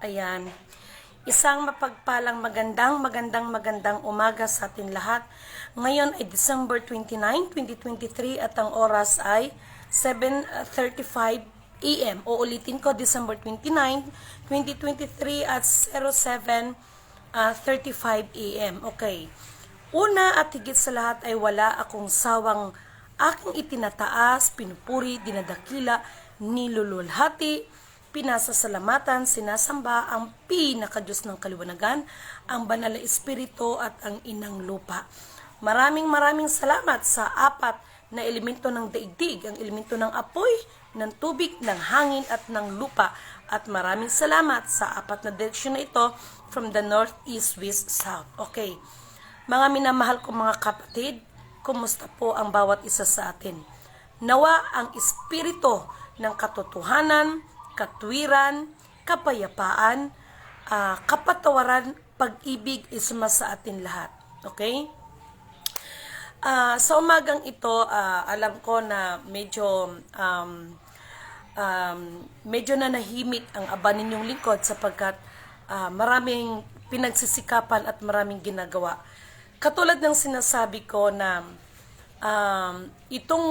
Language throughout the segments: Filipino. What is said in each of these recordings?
Ayan. Isang mapagpalang magandang umaga sa atin lahat. Ngayon ay December 29, 2023 at ang oras ay 7:35 AM. Uulitin ko, December 29, 2023 at 07:35 AM. Okay. Una at higit sa lahat ay wala akong sawang aking itinataas, pinupuri, dinadakila, nilululhati, pinasasalamatan, sinasamba ang pinakadiyos ng kaliwanagan, ang banal na espiritu at ang inang lupa. Maraming salamat sa apat na elemento ng daigdig, ang elemento ng apoy, ng tubig, ng hangin at ng lupa. At maraming salamat sa apat na direksyon na ito from the north, east, west, south. Okay. Mga minamahal kong mga kapatid, kumusta po ang bawat isa sa atin? Nawa ang espiritu ng katotohanan, katwiran, kapayapaan, kapatawaran, pag-ibig isuma sa atin lahat. Okay? Sa umagang ito, alam ko na medyo nanahimik ang aba ninyong lingkod sapagkat maraming pinagsisikapan at maraming ginagawa. Katulad ng sinasabi ko na itong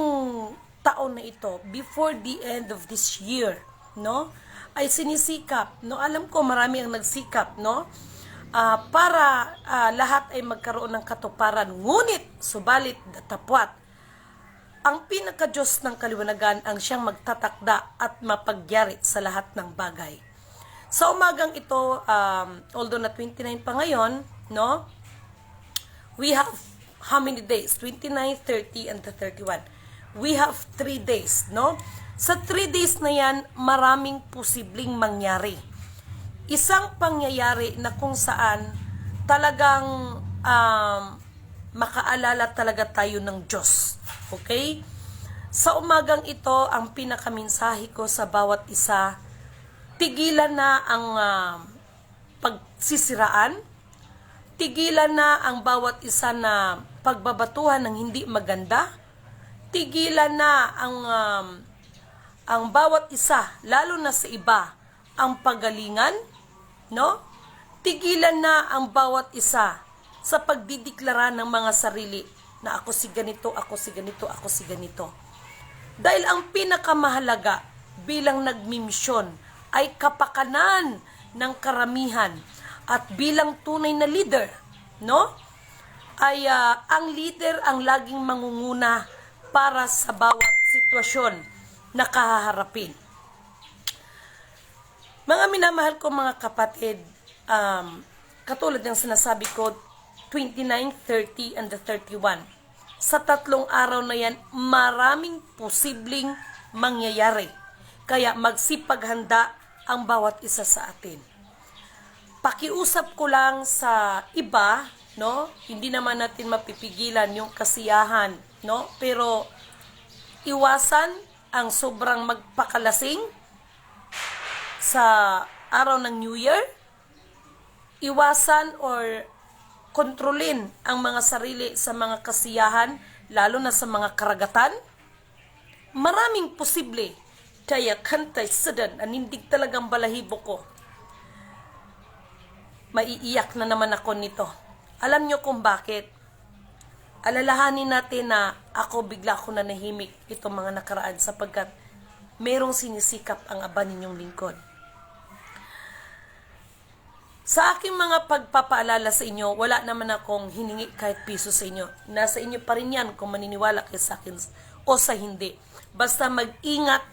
taon na ito, before the end of this year, no, ay sinisikap, no, alam ko marami ang nagsikap, no, para lahat ay magkaroon ng katuparan, ngunit subalit datapwat ang pinaka-Diyos ng kaliwanagan ang siyang magtatakda at mapagyari sa lahat ng bagay. Sa umagang ito, although na 29 pa ngayon, no, we have how many days? 29, 30, and the 31. We have 3 days, no? Sa 3 days na yan, maraming posibleng mangyari. Isang pangyayari na kung saan talagang makaalala talaga tayo ng Diyos. Okay? Sa umagang ito, ang pinakaminsahe ko sa bawat isa, tigilan na ang pagsisiraan, tigilan na ang bawat isa na pagbabatuhan ng hindi maganda, tigilan na ang bawat isa, lalo na sa iba, ang pagalingan, no? Tigilan na ang bawat isa sa pagdideklara ng mga sarili na ako si ganito, ako si ganito, ako si ganito. Dahil ang pinakamahalaga bilang nagmimisyon ay kapakanan ng karamihan. At bilang tunay na leader, no? Ay ang leader ang laging mangunguna para sa bawat sitwasyon na kahaharapin. Mga minamahal ko mga kapatid, katulad ng sinasabi ko, 29, 30, and the 31. Sa 3 araw na yan, maraming posibleng mangyayari. Kaya magsipaghanda ang bawat isa sa atin. Pakiusap ko lang sa iba, no? Hindi naman natin mapipigilan yung kasiyahan, no? Pero iwasan ang sobrang magpakalasing sa araw ng New Year. Iwasan or kontrolin ang mga sarili sa mga kasiyahan, lalo na sa mga karagatan. Maraming posible. Kaya kantay sadan, anindig talagang balahibo ko. Maiiyak na naman ako nito. Alam nyo kung bakit? Alalahanin natin na ako bigla ko na nahimik itong mga nakaraan sapagkat merong sinisikap ang aba ninyong lingkod. Sa aking mga pagpapaalala sa inyo, wala naman akong hiningi kahit piso sa inyo. Nasa inyo pa rin yan kung maniniwala kayo sa akin o sa hindi. Basta mag-ingat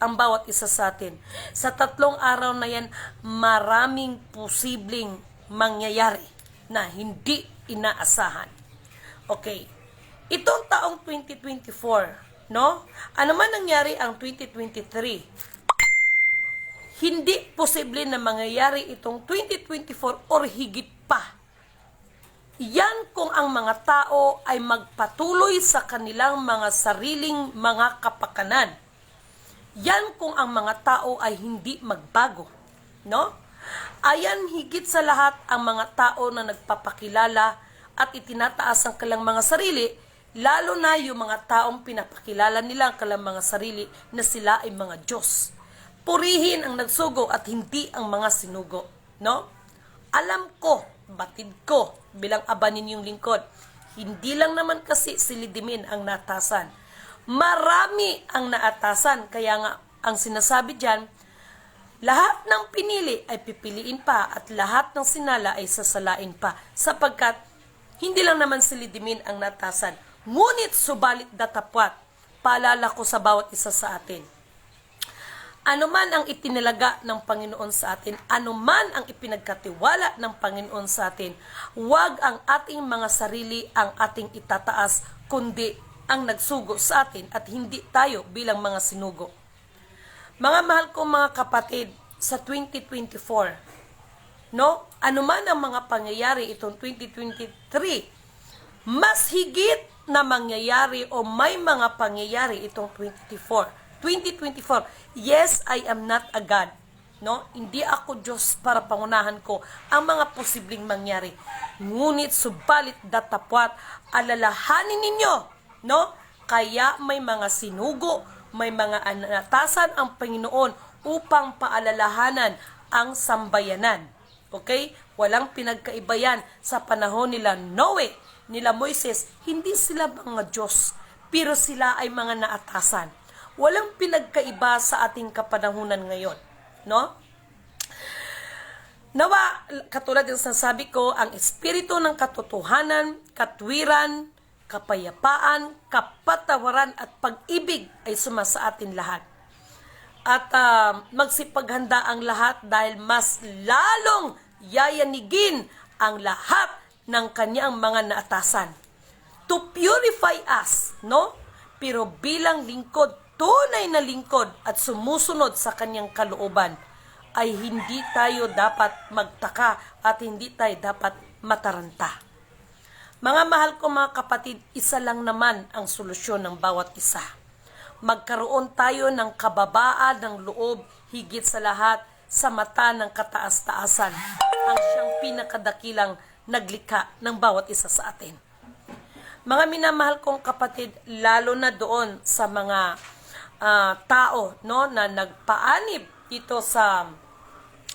ang bawat isa sa atin. Sa 3 araw na yan, maraming posibleng mangyayari na hindi inaasahan. Okay. Itong taong 2024, no? Ano man nangyari ang 2023, hindi posible na mangyayari itong 2024 or higit pa. Yan kung ang mga tao ay magpatuloy sa kanilang mga sariling mga kapakanan. Yan kung ang mga tao ay hindi magbago, no? Ayan higit sa lahat ang mga tao na nagpapakilala at itinataas ang kanilang mga sarili, lalo na yung mga taong pinapakilala nila ang kanilang mga sarili na sila ay mga Diyos. Purihin ang nagsugo at hindi ang mga sinugo. No? Alam ko, batid ko, bilang aba ninyong lingkod, hindi lang naman kasi si Lidimin ang naatasan. Marami ang naatasan. Kaya nga, ang sinasabi dyan, lahat ng pinili ay pipiliin pa at lahat ng sinala ay sasalain pa. Sapagkat, hindi lang naman si Lidimin ang naatasan. Ngunit subalit datapwat, paalala ko sa bawat isa sa atin. Ano man ang itinalaga ng Panginoon sa atin, ano man ang ipinagkatiwala ng Panginoon sa atin, huwag ang ating mga sarili ang ating itataas, kundi ang nagsugo sa atin at hindi tayo bilang mga sinugo. Mga mahal kong mga kapatid, sa 2024, no? Ano man ang mga pangyayari itong 2023, mas higit na mangyayari o may mga pangyayari itong 2024. Yes, I am not a God. No? Hindi ako Diyos para pangunahan ko ang mga posibleng mangyari. Ngunit subalit datapwat, alalahanin ninyo, no? Kaya may mga sinugo, may mga anatasan ang Panginoon upang paalalahanan ang sambayanan. Okay? Walang pinagkaiba yan sa panahon nila Noe, nila Moises. Hindi sila mga Diyos, pero sila ay mga naatasan. Walang pinagkaiba sa ating kapanahunan ngayon, no? Nawa, katulad ng sasabi ko, ang espiritu ng katotohanan, katwiran, kapayapaan, kapatawaran at pag-ibig ay sumasa atin lahat. At magsipaghanda ang lahat dahil mas lalong yayanigin ang lahat ng kanyang mga naatasan. To purify us, no? Pero bilang lingkod, tunay na lingkod at sumusunod sa kanyang kalooban, ay hindi tayo dapat magtaka at hindi tayo dapat mataranta. Mga mahal ko mga kapatid, isa lang naman ang solusyon ng bawat isa. Magkaroon tayo ng kababaan ng loob, higit sa lahat sa mata ng kataas-taasan, ang siyang pinakadakilang naglikha ng bawat isa sa atin. Mga minamahal kong kapatid, lalo na doon sa mga tao, no, na nagpaanib dito sa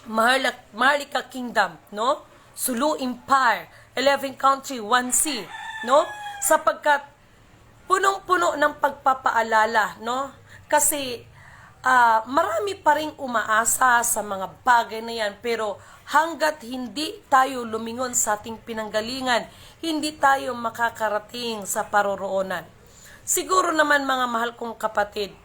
Maharlika Kingdom, no? Sulu Empire, 11 country, 1 sea, no? Sapagkat punong-puno ng pagpapaalala, no? Kasi marami pa ring umaasa sa mga bagay na yan, pero hanggat hindi tayo lumingon sa ating pinanggalingan, hindi tayo makakarating sa paroroonan. Siguro naman mga mahal kong kapatid,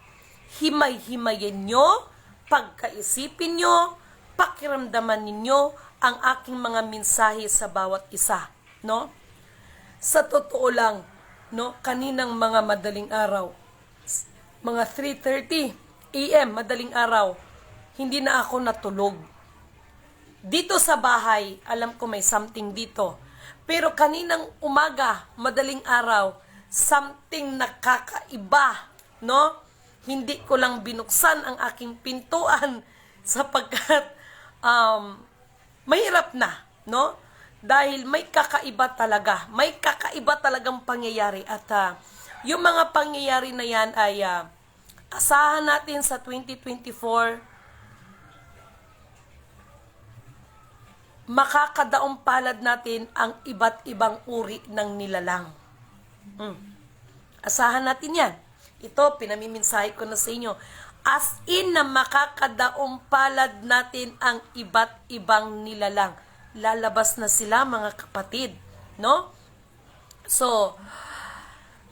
himay-himayin nyo, pagkaisipin nyo, pakiramdaman ninyo ang aking mga mensahe sa bawat isa, no? Sa totoo lang, no, kaninang mga madaling araw, mga 3:30 AM madaling araw, hindi na ako natulog. Dito sa bahay, alam ko may something dito. Pero kaninang umaga, madaling araw, something nakakaiba, no? Hindi ko lang binuksan ang aking pintuan sapagkat mahirap na, no? Dahil may kakaiba talaga. May kakaiba talagang pangyayari. At yung mga pangyayari na yan ay asahan natin sa 2024, makakadaong palad natin ang iba't ibang uri ng nilalang. Asahan natin yan. Ito, pinamiminsahe ko na sa inyo. As in na makakadaong palad natin ang iba't ibang nilalang. Lalabas na sila mga kapatid, no? So,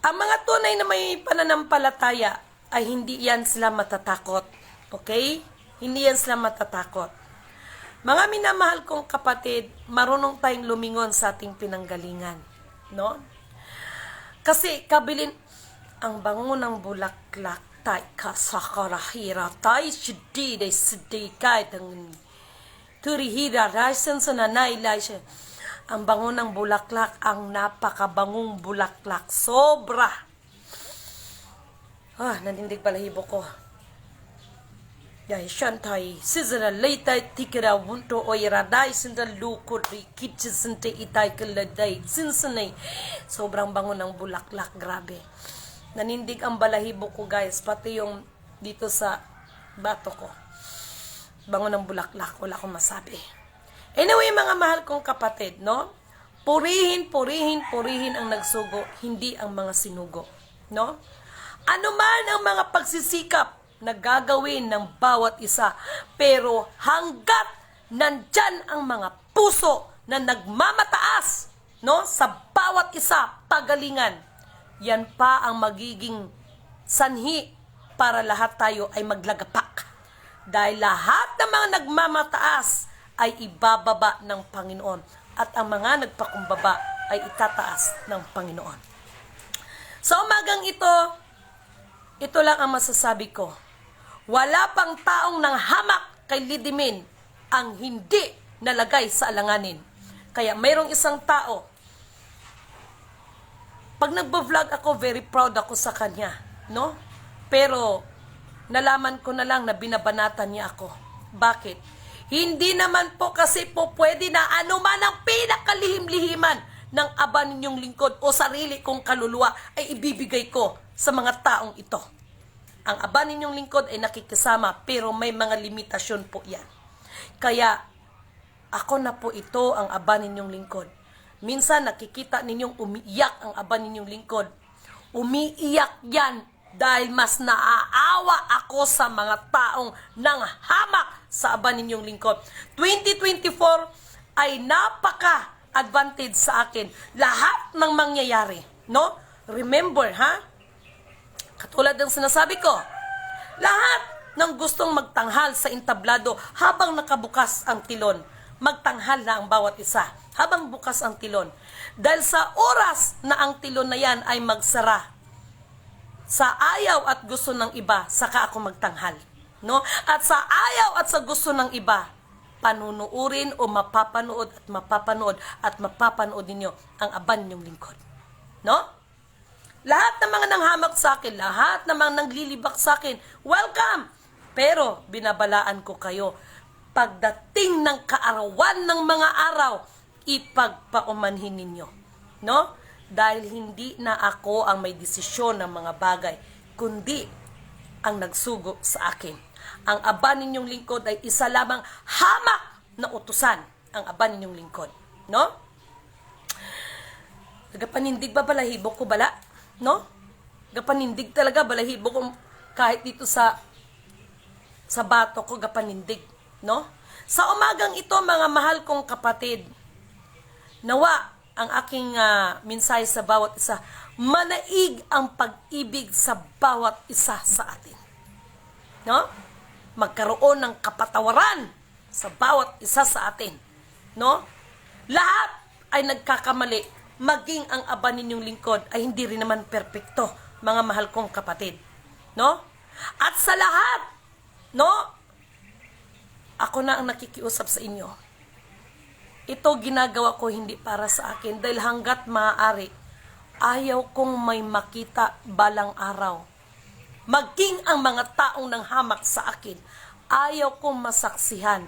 ang mga tunay na may pananampalataya ay hindi yan sila matatakot. Okay? Hindi yan sila matatakot. Mga minamahal kong kapatid, marunong tayong lumingon sa ating pinanggalingan, no? Kasi kabilin ang bango ng bulaklak tay kasakarahira tay sidide sidikay tang turihira raisen sa nanay laisya. Ang bango ng bulaklak, ang napakabangong bulaklak, sobra. Nanindig balahibo ko. Yay shantay sizana laytay tikira wunto oyraday sinda lukod kitchisinte itay kaladay sinsanay. Sobrang bango ng bulaklak, grabe. Nanindig ang balahibo ko guys, pati yung dito sa bato ko. bango ng bulaklak, wala akong masabi. Anyway, mga mahal kong kapatid, no? Purihin ang nagsugo, hindi ang mga sinugo, no? Ano man ang mga pagsisikap na gagawin ng bawat isa, pero hanggat nandyan ang mga puso na nagmamataas, no? Sa bawat isa, pagalingan, yan pa ang magiging sanhi para lahat tayo ay maglagapak. Dahil lahat ng mga nagmamataas ay ibababa ng Panginoon at ang mga nagpakumbaba ay itataas ng Panginoon. Sa umagang ito lang ang masasabi ko. Wala pang taong nang hamak kay Lydimin ang hindi nalagay sa alanganin. Kaya mayroong isang tao, pag nagbo-vlog ako, very proud ako sa kanya, no? Pero nalaman ko na lang na binabanatan niya ako. Bakit? Hindi naman po kasi po pwede na anuman ang pinakalihim-lihiman ng aba ninyong lingkod o sarili kong kaluluwa ay ibibigay ko sa mga taong ito. Ang aba ninyong lingkod ay nakikisama pero may mga limitasyon po yan. Kaya ako na po ito ang aba ninyong lingkod. Minsan nakikita ninyong umiiyak ang aba ninyong lingkod. Umiiyak yan dahil mas naaawa ako sa mga taong nanghamak sa aba ninyong lingkod. 2024 ay napaka-advantage sa akin. Lahat ng mangyayari, no? Remember, ha? Katulad ng sinasabi ko, lahat ng gustong magtanghal sa entablado habang nakabukas ang tilon, magtanghal na ang bawat isa habang bukas ang tilon. Dahil sa oras na ang tilon na yan ay magsara, sa ayaw at gusto ng iba, saka ako magtanghal. No? At sa ayaw at sa gusto ng iba, panunuurin o mapapanood at mapapanood ninyo ang aban ninyong lingkod. No? Lahat ng mga nanghamak sa akin, lahat ng mga nanglilibak sa akin, welcome! Pero binabalaan ko kayo, pagdating ng kaarawan ng mga araw, ipagpaumanhin ninyo. No? Dahil hindi na ako ang may desisyon ng mga bagay, kundi ang nagsugo sa akin. Ang aba ninyong lingkod ay isa lamang hamak na utusan, ang aba ninyong lingkod. No? Nagapanindig ba balahibo ko bala? No? Gapanindig talaga balahibo ko kahit dito sa bato ko gapanindig. No? Sa umagang ito, mga mahal kong kapatid, nawa ang aking mensahe sa bawat isa, manaig ang pag-ibig sa bawat isa sa atin. No? Magkaroon ng kapatawaran sa bawat isa sa atin. No? Lahat ay nagkakamali, maging ang aba ninyong lingkod ay hindi rin naman perpekto, mga mahal kong kapatid. No? At sa lahat, no? Ako na ang nakikiusap sa inyo. Ito ginagawa ko hindi para sa akin dahil hanggat maaari, ayaw kong may makita balang araw. Maging ang mga taong nanghamak sa akin, ayaw kong masaksihan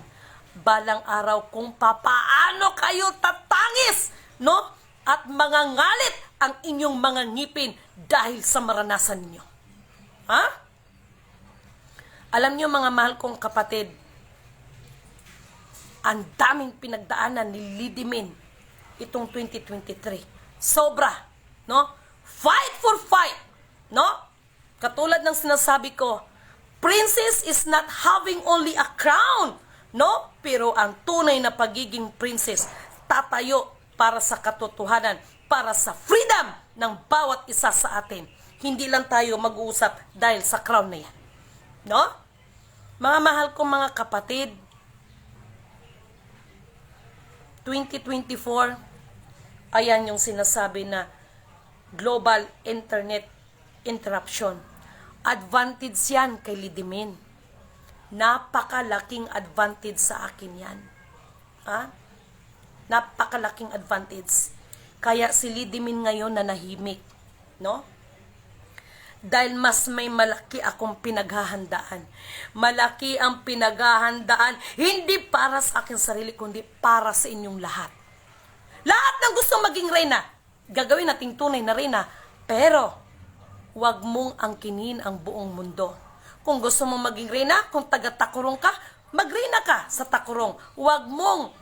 balang araw kung papaano kayo tatangis, no? At mga ngalit ang inyong mga ngipin dahil sa maranasan ninyo. Ha? Alam niyo mga mahal kong kapatid, ang daming pinagdaanan ni Lydimin itong 2023. Sobra, no? Fight for fight, no? Katulad ng sinasabi ko, princess is not having only a crown, no? Pero ang tunay na pagiging princess, tatayo para sa katotohanan, para sa freedom ng bawat isa sa atin. Hindi lang tayo mag-uusap dahil sa crown na yan. No? Mga mahal kong mga kapatid, 2024, ayan yung sinasabi na global internet interruption. Advantage yan kay Lydimin. Napakalaking advantage sa akin yan. Ha? Napakalaking advantage. Kaya si Lydimin ngayon nanahimik. No? Dahil mas may malaki akong pinaghahandaan. Malaki ang pinaghahandaan, hindi para sa aking sarili, kundi para sa inyong lahat. Lahat ng gusto maging reyna, gagawin nating tunay na reyna, pero wag mong angkinin ang buong mundo. Kung gusto mong maging reyna, kung taga-takurong ka, magrina ka sa Takurong. Huwag mong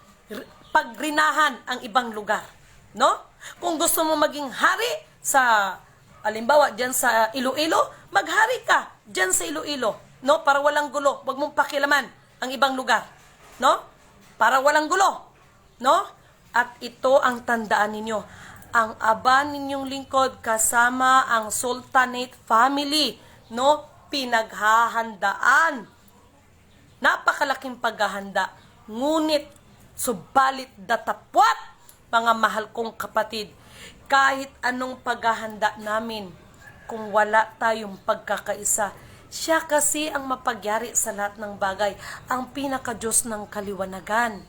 pagrinahan ang ibang lugar. No? Kung gusto mo maging hari sa, alimbawa, dyan sa Iloilo, maghari ka dyan sa Iloilo. No? Para walang gulo. Huwag mong pakilaman ang ibang lugar. No? Para walang gulo. No? At ito ang tandaan ninyo. Ang aba ninyong lingkod kasama ang Sultanate family. No? Pinaghahandaan. Napakalaking paghahanda. Ngunit, subalit datapwat, mga mahal kong kapatid, kahit anong paghahanda namin, kung wala tayong pagkakaisa, siya kasi ang mapagyari sa lahat ng bagay, ang pinaka-Diyos ng kaliwanagan.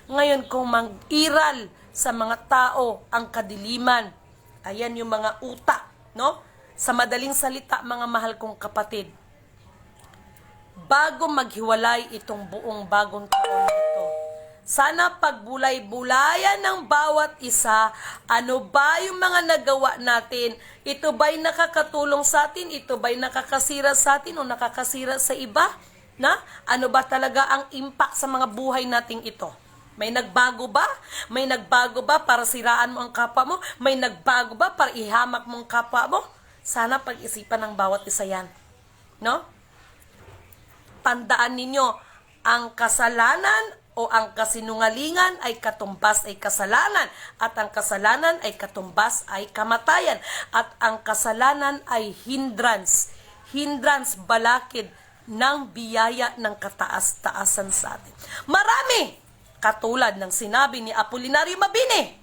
Ngayon, kung mag-iral sa mga tao ang kadiliman, ayan yung mga utak, no? Sa madaling salita, mga mahal kong kapatid, bago maghiwalay itong buong bagong taon ito, sana pagbulay-bulayan ng bawat isa, ano ba yung mga nagawa natin? Ito ba'y nakakatulong sa atin? Ito ba'y nakakasira sa atin o nakakasira sa iba? Na? Ano ba talaga ang impact sa mga buhay nating ito? May nagbago ba? May nagbago ba para siraan mo ang kapwa mo? May nagbago ba para ihamak mo ang kapwa mo? Sana pag-isipan ng bawat isa yan. No? Tandaan ninyo, ang kasalanan o ang kasinungalingan ay katumbas ay kasalanan, at ang kasalanan ay katumbas ay kamatayan, at ang kasalanan ay hindrance balakid ng biyaya ng kataas-taasan sa atin. Marami, katulad ng sinabi ni Apolinario Mabini,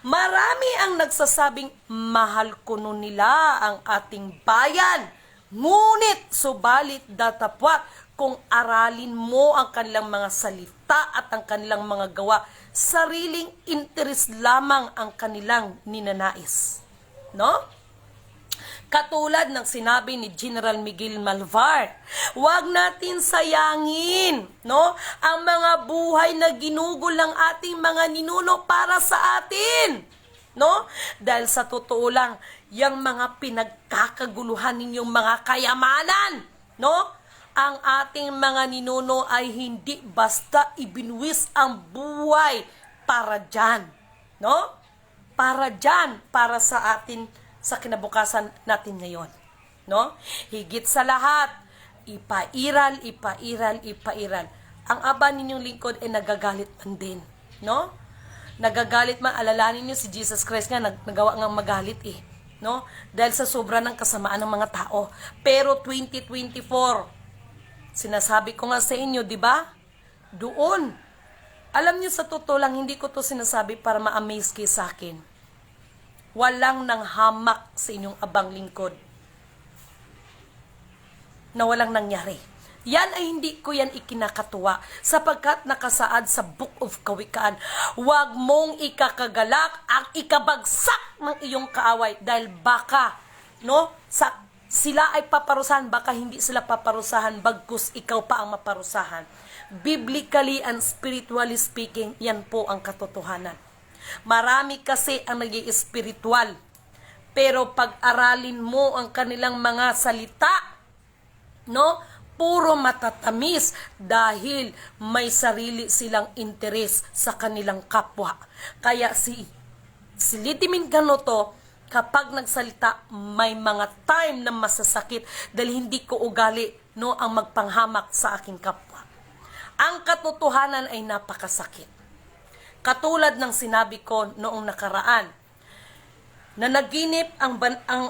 marami ang nagsasabing mahal kuno nila ang ating bayan, ngunit subalit datapwat, kung aralin mo ang kanilang mga salita at ang kanilang mga gawa, sariling interes lamang ang kanilang ninanais. No? Katulad ng sinabi ni General Miguel Malvar, huwag natin sayangin, no, ang mga buhay na ginugol ng ating mga ninuno para sa atin. No? Dahil sa totoo lang, yung mga pinagkakaguluhan ninyong mga kayamanan, no? Ang ating mga ninuno ay hindi basta ibinuwis ang buhay para dyan. No? Para dyan, para sa atin, sa kinabukasan natin ngayon. No? Higit sa lahat, ipairal. Ang aba ninyong lingkod ay nagagalit man din. No? Nagagalit man, alalahanin niyo si Jesus Christ nga, nagawa nga magalit eh. No? Dahil sa sobra ng kasamaan ng mga tao. Pero 2024, sinasabi ko nga sa inyo, di ba? Doon. Alam niyo, sa totoo lang, hindi ko to sinasabi para ma-amaze kayo sa akin. Walang nang hamak sa inyong abang lingkod na walang nangyari. Yan ay hindi ko yan ikinakatuwa sapagkat nakasaad sa Book of Kawikaan. Huwag mong ikakagalak ang ikabagsak ng iyong kaaway dahil baka, no, sila ay paparusahan, baka hindi sila paparusahan, bagkus ikaw pa ang maparusahan. Biblically and spiritually speaking, yan po ang katotohanan. Marami kasi ang nag-i-spiritual, pero pag-aralin mo ang kanilang mga salita, no, puro matatamis dahil may sarili silang interes sa kanilang kapwa. Kaya si Litimin Ganoto, kapag nagsalita, may mga time na masasakit dahil hindi ko ugali, no, ang magpanghamak sa aking kapwa. Ang katotohanan ay napakasakit. Katulad ng sinabi ko noong nakaraan, na naginip ang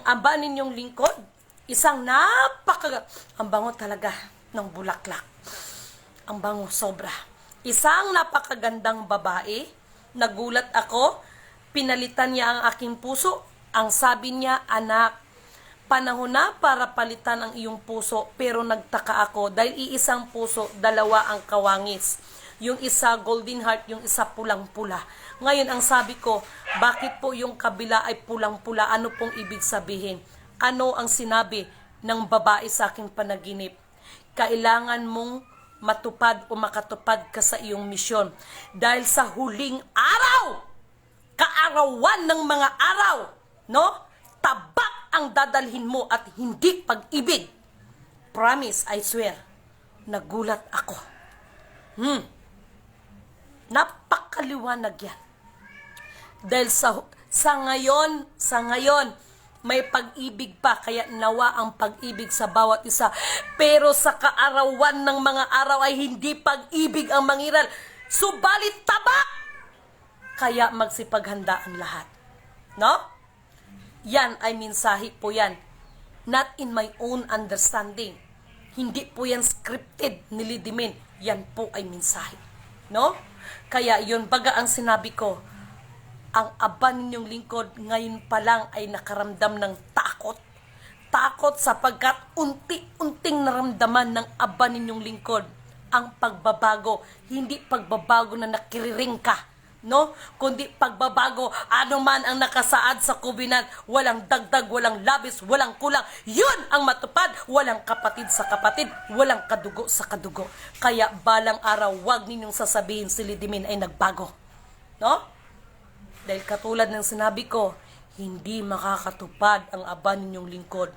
aba ninyong lingkod, isang ang bango talaga ng bulaklak. Ang bango sobra. Isang napakagandang babae, nagulat ako, pinalitan niya ang aking puso. Ang sabi niya, anak, panahon na para palitan ang iyong puso, pero nagtaka ako dahil iisang puso, dalawa ang kawangis. Yung isa golden heart, yung isa pulang-pula. Ngayon ang sabi ko, bakit po yung kabila ay pulang-pula? Ano pong ibig sabihin? Ano ang sinabi ng babae sa aking panaginip? Kailangan mong matupad o makatupad ka sa iyong misyon. Dahil sa huling araw, kaarawan ng mga araw, no? Tabak ang dadalhin mo at hindi pag-ibig. Promise, I swear. Nagulat ako. Napakaliwanag yan. Dahil sa ngayon, may pag-ibig pa, kaya nawa ang pag-ibig sa bawat isa. Pero sa kaarawan ng mga araw ay hindi pag-ibig ang mangiral, subalit tabak! Kaya magsipaghanda ang lahat. No? Yan ay mensahe po yan. Not in my own understanding. Hindi po yan scripted, nilidimin. Yan po ay mensahe. No? Kaya yun, baga ang sinabi ko, ang aba ninyong lingkod ngayon pa lang ay nakaramdam ng takot. Takot sapagkat unti-unting naramdaman ng aba ninyong lingkod ang pagbabago. Hindi pagbabago na nakiriring ka, no? Kundi pagbabago, ano man ang nakasaad sa kubinan, walang dagdag, walang labis, walang kulang. Yun ang matupad, walang kapatid sa kapatid, walang kadugo sa kadugo. Kaya balang araw, wag ninyong sasabihin si Lidimin ay nagbago. No? Dahil katulad ng sinabi ko, hindi makakatupad ang aba ninyong lingkod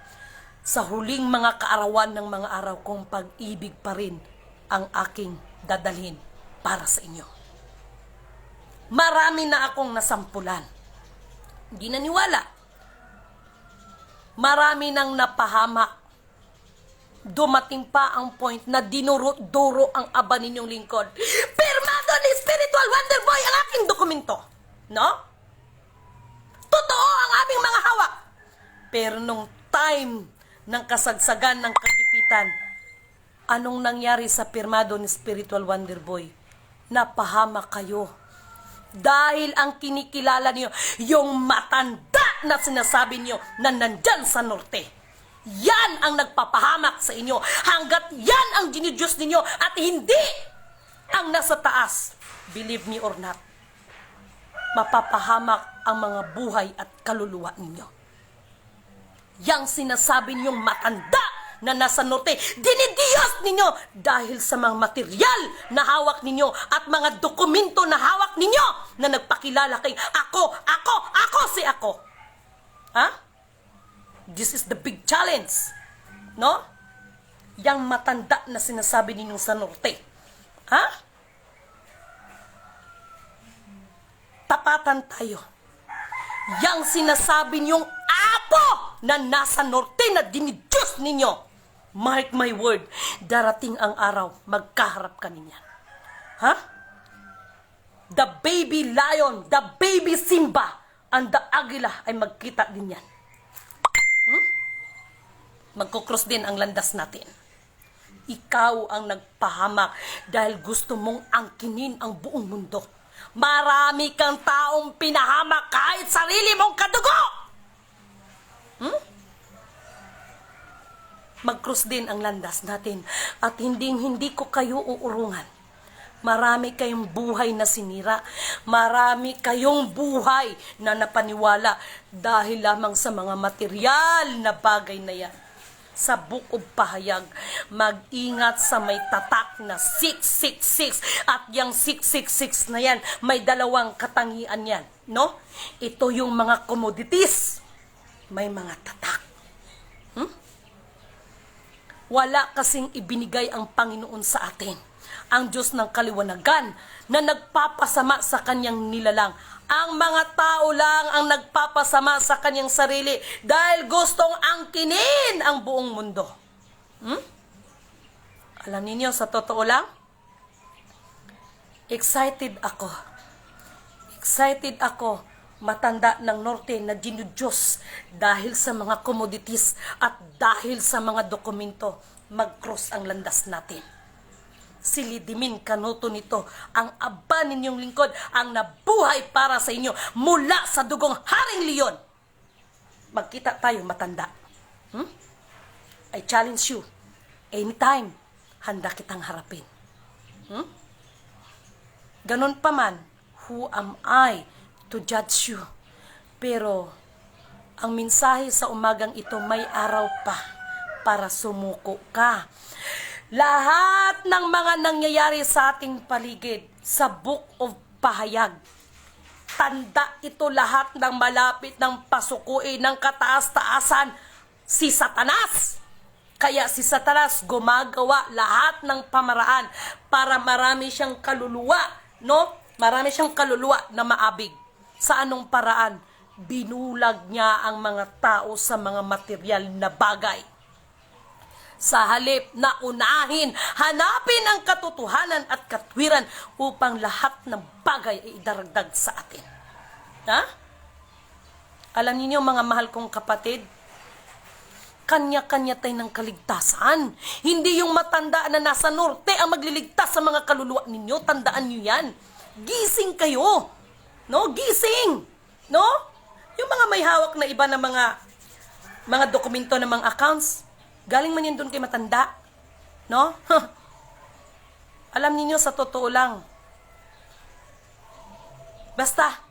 sa huling mga kaarawan ng mga araw kung pag-ibig pa rin ang aking dadalhin para sa inyo. Marami na akong nasampulan. Hindi naniwala. Marami nang napahamak. Dumating pa ang point na dinuro-duro ang aba ninyong lingkod. Pirmado ni Spiritual Wonder Boy ang aking dokumento. No? Totoo ang aming mga hawak. Pero nung time ng kasagsagan ng kagipitan, anong nangyari sa pirmado ni Spiritual Wonder Boy? Napahamak kayo. Dahil ang kinikilala niyo, yung matanda na sinasabi niyo na nandyan sa norte. Yan ang nagpapahamak sa inyo. Hanggat yan ang dinidiyos ninyo at hindi ang nasa taas. Believe me or not, mapapahamak ang mga buhay at kaluluwa ninyo. Yang sinasabi ninyong matanda na nasa norte, dinidiyos ninyo dahil sa mga material na hawak ninyo at mga dokumento na hawak ninyo na nagpakilala kay ako si ako. Ha? This is the big challenge. No? Yang matanda na sinasabi ninyong sa norte. Ha? Tapatan tayo. Yang sinasabi niyong apo na nasa norte na dinidiyos ninyo. Mark my word, darating ang araw, magkaharap ka ninyan. Ha? The baby lion, the baby Simba, and the agila ay magkita din yan. Magkukross din ang landas natin. Ikaw ang nagpahamak dahil gusto mong angkinin ang buong mundo. Marami kang taong pinahamak kahit sarili mong kadugo. Mag-cross din ang landas natin at hindi ko kayo uurungan. Marami kayong buhay na sinira. Marami kayong buhay na napaniwala dahil lamang sa mga material na bagay na yan. Sa Book of Pahayag, mag-ingat sa may tatak na 666 at yung 666 na yan, may dalawang katangian yan, no? Ito yung mga commodities, may mga tatak. Wala kasing ibinigay ang Panginoon sa atin, ang Diyos ng kaliwanagan na nagpapasama sa kanyang nilalang. Ang mga tao lang ang nagpapasama sa kanyang sarili dahil gustong angkinin ang buong mundo. Alam niyo, sa totoo lang, excited ako, matanda ng norte na dinudiyos dahil sa mga commodities at dahil sa mga dokumento, mag-cross ang landas natin. Si Lidimin Canoto nito, ang aba ninyong lingkod, ang nabuhay para sa inyo mula sa dugong Haring Leon. Magkita tayo, matanda. I challenge you, anytime, handa kitang harapin. Ganon pa man, who am I to judge you? Pero, ang mensahe sa umagang ito, may araw pa para sumuko ka. Lahat ng mga nangyayari sa ating paligid sa Book of Pahayag, tanda ito lahat ng malapit ng pasukuin ng kataas-taasan, si Satanas. Kaya si Satanas gumagawa lahat ng pamaraan para marami siyang kaluluwa, no? Marami siyang kaluluwa na maabig. Sa anong paraan? Binulag niya ang mga tao sa mga material na bagay. Sa halip na unahin, hanapin ang katotohanan at katwiran upang lahat ng bagay ay idaragdag sa atin. Ha? Alam niyo mga mahal kong kapatid, kanya-kanya tayo ng kaligtasan. Hindi yung matanda na nasa norte ang magliligtas sa mga kaluluwa ninyo. Tandaan niyo yan. Gising kayo. No? Gising. No? Yung mga may hawak na iba na mga dokumento ng mga accounts, galing man yan doon kay matanda. No? Alam niyo sa totoo lang. Basta,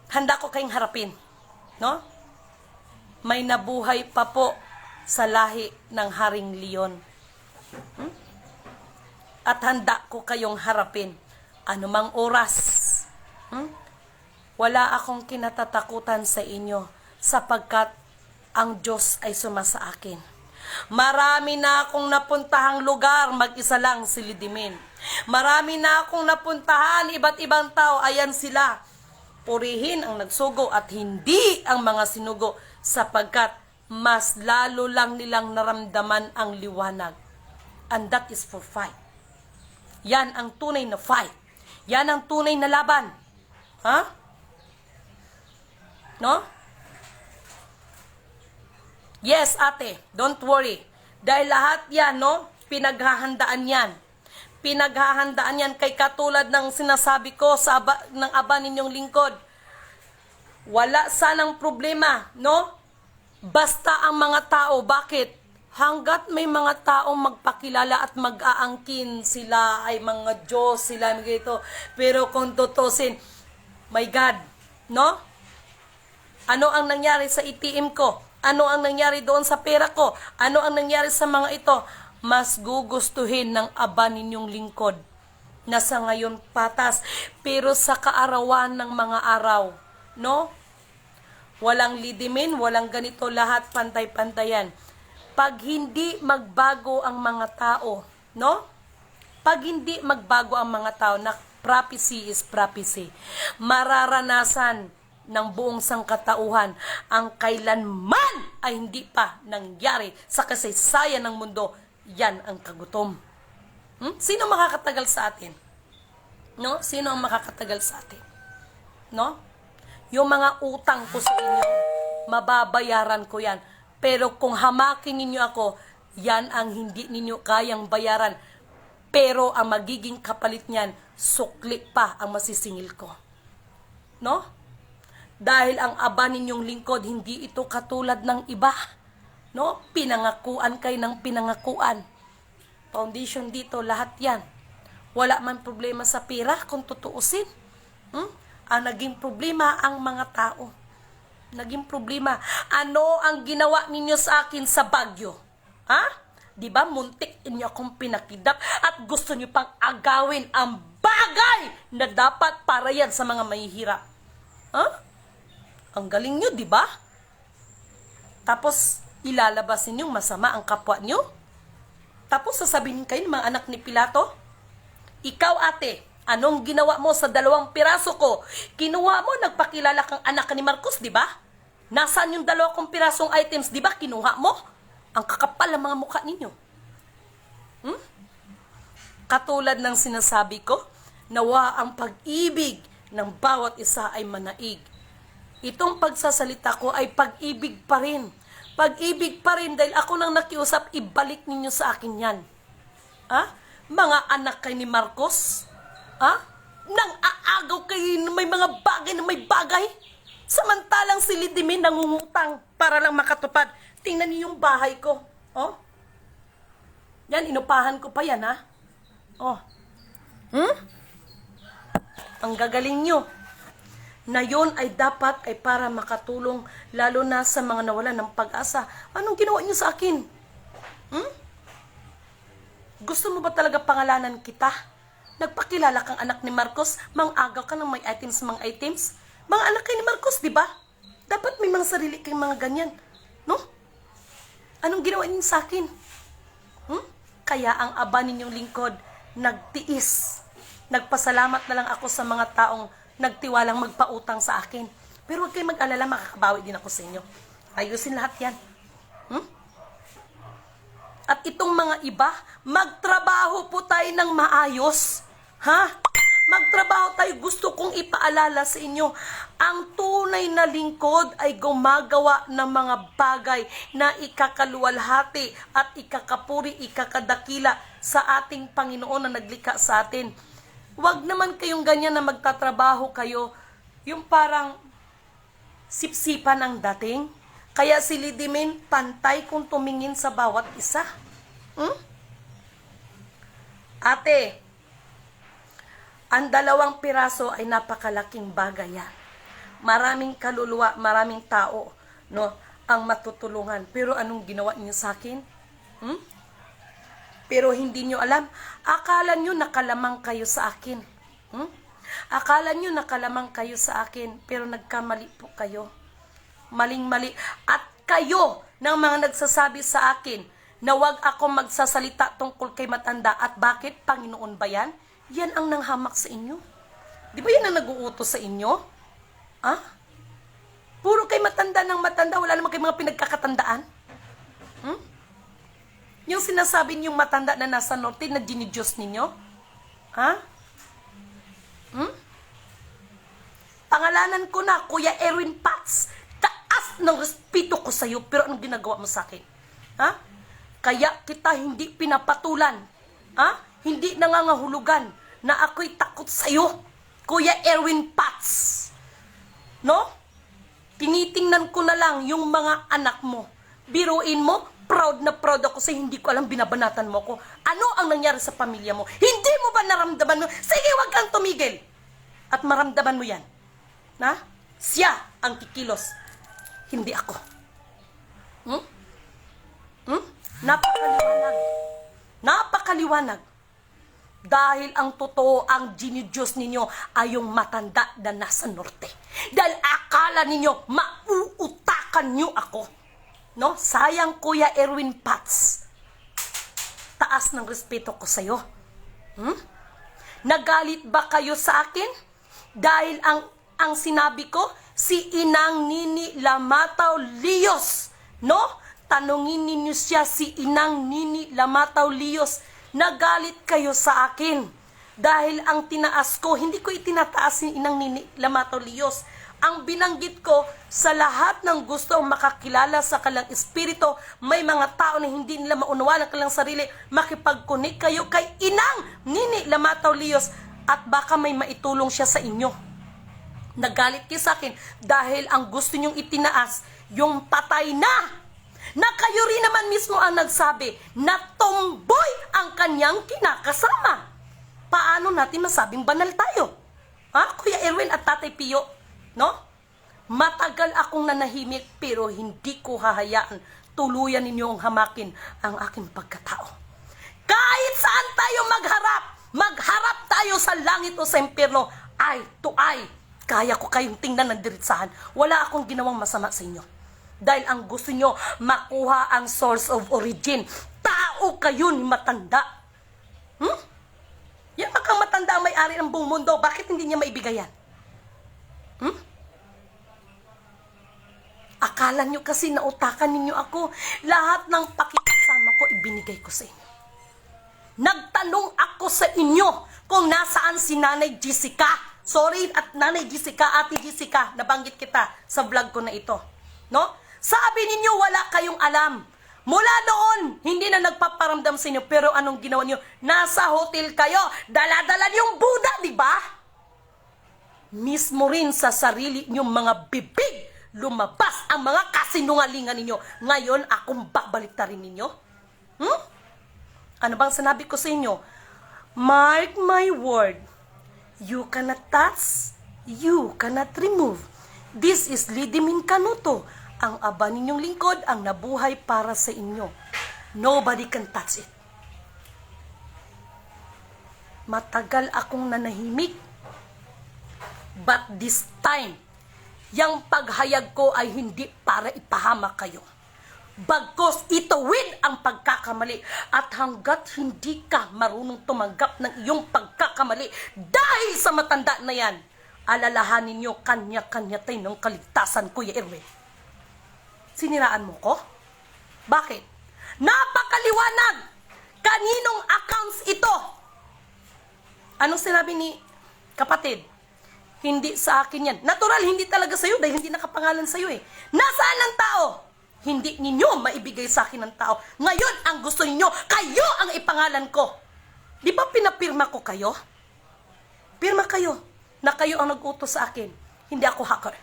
handa ko kayong harapin. No? May nabuhay pa po sa lahi ng Haring Leon. At handa ko kayong harapin anumang oras. Wala akong kinatatakutan sa inyo sapagkat ang Diyos ay sumasa akin. Marami na akong napuntahang lugar, mag-isa lang si Lidimin. Marami na akong napuntahan, iba't ibang tao, ayan sila. Purihin ang nagsugo at hindi ang mga sinugo sapagkat mas lalo lang nilang naramdaman ang liwanag. And that is for fight. Yan ang tunay na fight. Yan ang tunay na laban. Ha? No? Yes, ate, don't worry. Dahil lahat yan, no? Pinaghahandaan yan. Pinaghahandaan yan kay katulad ng sinasabi ko sa ng aba ninyong lingkod. Wala sanang problema, no? Basta ang mga tao, bakit? Hanggat may mga taong magpakilala at mag-aangkin, sila ay mga Diyos, sila ay mga ito. Pero kung tutusin, my God, no? Ano ang nangyari sa ATM ko? Ano ang nangyari doon sa pera ko? Ano ang nangyari sa mga ito? Mas gugustuhin ng aba ninyong lingkod na sa ngayon patas. Pero sa kaarawan ng mga araw, no? Walang lidimin, walang ganito, lahat pantay-pantayan. Pag hindi magbago ang mga tao, no? Pag hindi magbago ang mga tao, na prophecy is prophecy, mararanasan ng buong sangkatauhan ang kailanman ay hindi pa nangyari sa kasaysayan ng mundo. Yan ang kagutom. Sino makakatagal sa atin? No? Sino ang makakatagal sa atin? No? Yung mga utang ko sa inyo, mababayaran ko yan. Pero kung hamakin ninyo ako, yan ang hindi ninyo kayang bayaran. Pero ang magiging kapalit niyan, sukli pa ang masisingil ko. No? Dahil ang aba ninyong lingkod, hindi ito katulad ng iba. No? Pinangakuan kayo ng pinangakuan. Foundation dito, lahat yan. Wala man problema sa pera kung tutuusin. Ang naging problema ang mga tao. Naging problema. Ano ang ginawa ninyo sa akin sa Baguio? Ha? Di ba muntik inyo akong pinakidap at gusto niyo pang agawin ang bagay na dapat para yan sa mga mahihirap? Ha? Ang galing nyo, di ba? Tapos ilalabas ninyong masama ang kapwa nyo? Tapos sasabihin kayo ng mga anak ni Pilato, ikaw ate, anong ginawa mo sa 2 piraso ko? Kinuha mo, nagpakilala kang anak ni Marcos, di ba? Nasaan yung 2 pirasong items, di ba? Kinuha mo? Ang kakapal ng mga mukha ninyo. Katulad ng sinasabi ko, nawa ang pag-ibig ng bawat isa ay manaig. Itong pagsasalita ko ay pag-ibig pa rin. Pag-ibig pa rin dahil ako nang nakiusap, ibalik ninyo sa akin yan. Ha? Mga anak kay ni Marcos? Ha? Nang aagaw kayo may mga bagay na may bagay? Samantalang si Lidimin nangungutang para lang makatupad. Tingnan niyo yung bahay ko. Oh? Yan, inupahan ko pa yan, ha? Oh. Ang gagaling nyo. Na yun ay dapat ay para makatulong lalo na sa mga nawalan ng pag-asa. Anong ginawa nyo sa akin? Gusto mo ba talaga pangalanan kita? Nagpakilala kang anak ni Marcos, mang-agaw ka ng may items, mga items? Mga anak kay ni Marcos, di ba? Dapat may mga sarili kayong mga ganyan. No? Anong ginawa niyo sa akin? Kaya ang aba ninyong lingkod, nagtiis. Nagpasalamat na lang ako sa mga taong nagtiwalang magpautang sa akin. Pero huwag kayong mag-alala, makakabawi din ako sa inyo. Ayusin lahat yan. At itong mga iba, magtrabaho po tayo ng maayos. Magtrabaho tayo. Gusto kong ipaalala sa inyo, ang tunay na lingkod ay gumagawa ng mga bagay na ikakaluwalhati at ikakapuri, ikakadakila sa ating Panginoon na naglikha sa atin. Huwag naman kayong ganyan na magtatrabaho kayo, yung parang sipsipan ang dating. Kaya si Lidimin, pantay kung tumingin sa bawat isa. Ate, ang 2 piraso ay napakalaking bagay yan. Maraming kaluluwa, maraming tao, no, ang matutulungan. Pero anong ginawa niyo sa akin? Pero hindi niyo alam. Akala niyo nakalamang kayo sa akin. Akala niyo nakalamang kayo sa akin, pero nagkamali po kayo. Maling-mali. At kayo, ng mga nagsasabi sa akin, na wag ako magsasalita tungkol kay matanda. At bakit? Panginoon ba yan? Yan ang nanghamak sa inyo. Di ba yan ang nag-uutos sa inyo? Puro kay matanda ng matanda, wala naman kay mga pinagkakatandaan. Yung sinasabi niyong matanda na nasa norte na dinidiyos ninyo? Pangalanan ko na, Kuya Erwin Pats. Taas ng respeto ko sa'yo, pero anong ginagawa mo sa akin? Kaya kita hindi pinapatulan. Hindi nangangahulugan na ako'y takot sa'yo, Kuya Erwin Pats. No? Tinitingnan ko na lang yung mga anak mo. Biruin mo, proud na proud ako sa hindi ko alam binabanatan mo ko. Ano ang nangyari sa pamilya mo? Hindi mo ba naramdaman mo? Sige, wag kang tumigil. At maramdaman mo yan. Siya ang kikilos. Hindi ako. Napakaliwanag. Napakaliwanag. Dahil ang totoo, ang dinidiyos ninyo ay yung matanda na nasa norte. Dahil akala ninyo, mauutakan nyo ako. No? Sayang, Kuya Erwin Pats. Taas ng respeto ko sa'yo. Nagalit ba kayo sa akin? Dahil ang sinabi ko, si Inang Nini Lamataw Lios. No? Tanungin ninyo siya, si Inang Nini Lamataw Lios. Nagalit kayo sa akin. Dahil ang tinaas ko, hindi ko itinataas si Inang Nini Lamataw Lios. Ang binanggit ko sa lahat ng gusto makakilala sa kalang espiritu, may mga tao na hindi nila maunawaan ang kalang sarili, makipag-connect kayo kay Inang Nini Lamataw Lios at baka may maitulong siya sa inyo. Nagalit kayo sa akin dahil ang gusto nyong itinaas, yung patay na kayo rin naman mismo ang nagsabi na tomboy ang kanyang kinakasama. Paano natin masabing banal tayo? Kuya Erwin at Tatay Pio? No? Matagal akong nanahimik pero hindi ko hahayaan tuluyan ninyong hamakin ang aking pagkatao. Kahit saan tayo magharap tayo sa langit o sa impyerno, eye to eye. Kaya ko kayong tingnan ng diritsahan. Wala akong ginawang masama sa inyo. Dahil ang gusto nyo, makuha ang source of origin. Tao kayo ni matanda. Yan makang matanda ang may-ari ng buong mundo. Bakit hindi niya maibigay yan? Akala nyo kasi nautakan ninyo ako. Lahat ng pakikasama ko, ibinigay ko sa inyo. Nagtanong ako sa inyo kung nasaan si Nanay Jessica. Sorry, at Nanay Jessica, Ate Jessica, nabanggit kita sa vlog ko na ito. No? Sabi ninyo wala kayong alam. Mula noon, hindi na nagpaparamdam sa inyo. Pero anong ginawa niyo? Nasa hotel kayo. Dala-dala niyong Buddha, di ba? Mismo rin sa sarili niyong mga bibig, lumabas ang mga kasinungalingan ninyo. Ngayon, akong babaliktarin ninyo? Ano bang sinabi ko sa inyo? Mark my word. You cannot touch, you cannot remove. This is Lidimin Canuto. Ang aba ninyong lingkod ang nabuhay para sa inyo. Nobody can touch it. Matagal akong nanahimik. But this time, yung paghayag ko ay hindi para ipahamak kayo. bagkos ituwid ang pagkakamali. At hanggat hindi ka marunong tumanggap ng iyong pagkakamali dahil sa matanda na yan, alalahanin niyo kanya-kanya tayo ng kaligtasan, Kuya Erwin. Siniraan mo ko? Bakit? Napakaliwanag! Kaninong accounts ito? Anong sinabi ni kapatid? Hindi sa akin yan. Natural, hindi talaga sa'yo dahil hindi nakapangalan sa'yo eh. Nasaan ang tao? Hindi ninyo maibigay sa akin ng tao. Ngayon, ang gusto ninyo, kayo ang ipangalan ko. Di ba pinapirma ko kayo? Pirma kayo na kayo ang nag-utos sa akin. Hindi ako hacker.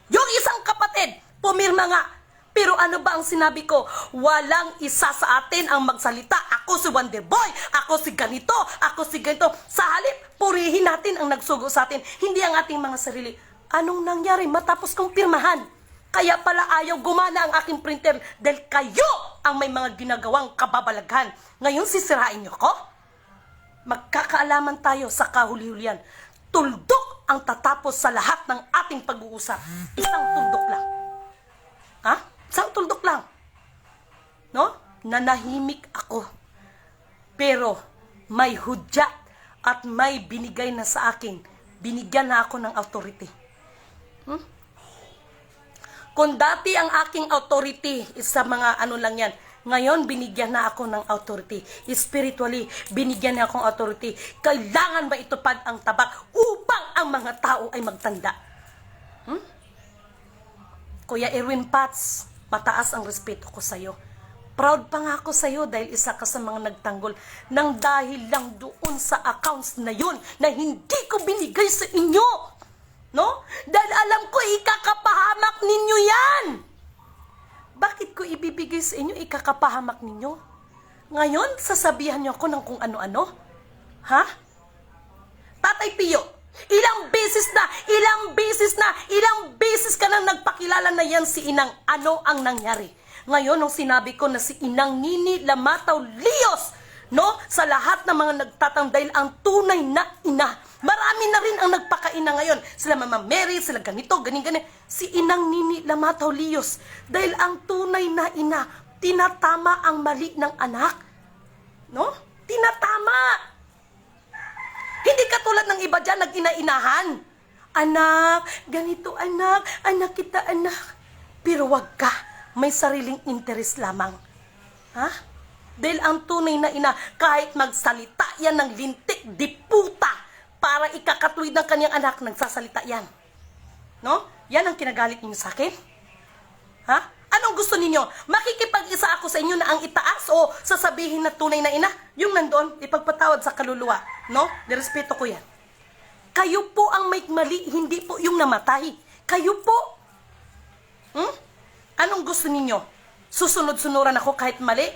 Yung isang kapatid, pumirma nga. Pero ano ba ang sinabi ko? Walang isa sa atin ang magsalita. Ako si Wonder Boy, ako si ganito, ako si ganito. Sa halip, purihin natin ang nagsugo sa atin, hindi ang ating mga sarili. Anong nangyari matapos kong pirmahan? Kaya pala ayaw gumana ang aking printer dahil kayo ang may mga ginagawang kababalaghan. Ngayon sisirain niyo ko? Magkakaalaman tayo sa kahuli-hulian. Tuldok ang tatapos sa lahat ng ating pag-uusap. Isang tuldok lang. Ha? Isang tuldok lang. No? Nanahimik ako. Pero may hudyat at may binigay na sa akin. Binigyan na ako ng authority. Kung dati ang aking authority is sa mga ano lang yan, ngayon binigyan na ako ng authority. Spiritually, binigyan na akong authority. Kailangan ba itupad ang tabak upang ang mga tao ay magtanda? Kuya Erwin Pats, mataas ang respeto ko sa'yo. Proud pa nga ako sa'yo dahil isa ka sa mga nagtanggol nang dahil lang doon sa accounts na yun na hindi ko binigay sa inyo. No? Dahil alam ko, ikakapahamak ninyo yan. Bakit ko ibibigay sa inyo, ikakapahamak ninyo? Ngayon, sasabihan niyo ako ng kung ano-ano? Ha? Tatay Pio, ilang beses ka nang nagpakilala na yan si Inang. Ano ang nangyari? Ngayon, nung sinabi ko na si Inang Nini Lamataw Lios, no? Sa lahat ng mga nagtatang dahil ang tunay na ina. Marami na rin ang nagpakaina ngayon. Sila Mama Mary, sila ganito, ganing-ganing. Si Inang Nini Lamataw Lios. Dahil ang tunay na ina, tinatama ang mali ng anak. No? Tinatama. Hindi katulad ng iba dyan, nag-ina-inahan. Anak, ganito anak, anak kita anak. Pero wag ka, may sariling interes lamang. Ha? Dahil ang tunay na ina, kahit magsalita yan ng lintik, diputa, para ikakatuwid ng kanyang anak, nagsasalita yan. No? Yan ang kinagalit ninyo sa akin? Ha? Anong gusto ninyo? Makikipag-isa ako sa inyo na ang itaas o sasabihin na tunay na ina? Yung nandoon, ipagpatawad sa kaluluwa. No? Nirespeto ko yan. Kayo po ang may mali, hindi po yung namatay. Kayo po. Anong gusto ninyo? Susunod-sunuran ako kahit mali?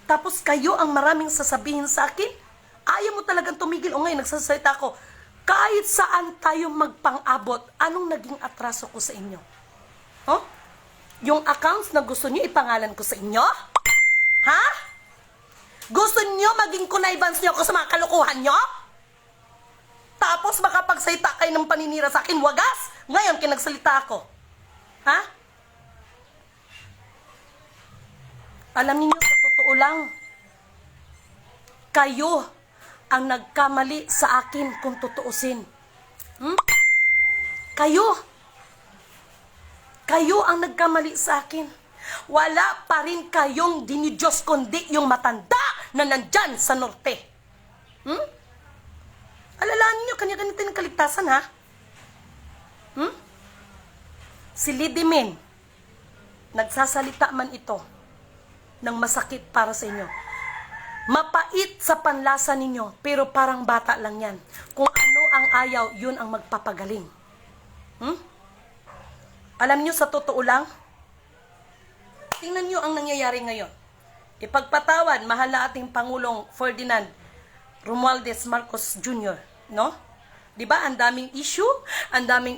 Tapos kayo ang maraming sasabihin sa akin? Ayaw mo talagang tumigil. O ngayon, nagsasalita ako. Kahit saan tayo magpang-abot, anong naging atraso ko sa inyo? Huh? Yung accounts na gusto nyo, ipangalan ko sa inyo? Ha? Gusto nyo maging connivance nyo ako sa mga kalokohan nyo? Tapos makapagsalita kayo ng paninira sa akin, wagas? Ngayon, kinagsalita ako. Ha? Alam niyo sa totoo lang, kayo ang nagkamali sa akin kung tutuusin. Kayo. Kayo ang nagkamali sa akin. Wala pa rin kayong dinidiyos kundi yung matanda na nandyan sa norte. Alalahanin nyo, kanya-ganito ng kaligtasan, ha? Si Lidimin, nagsasalita man ito ng masakit para sa inyo. Mapait sa panlasa ninyo, pero parang bata lang yan. Kung ano ang ayaw, yun ang magpapagaling. Alam nyo, sa totoo lang, tingnan nyo ang nangyayari ngayon. Ipagpatawad, mahal na ating Pangulong Ferdinand Romualdez Marcos Jr., no? Diba, ang daming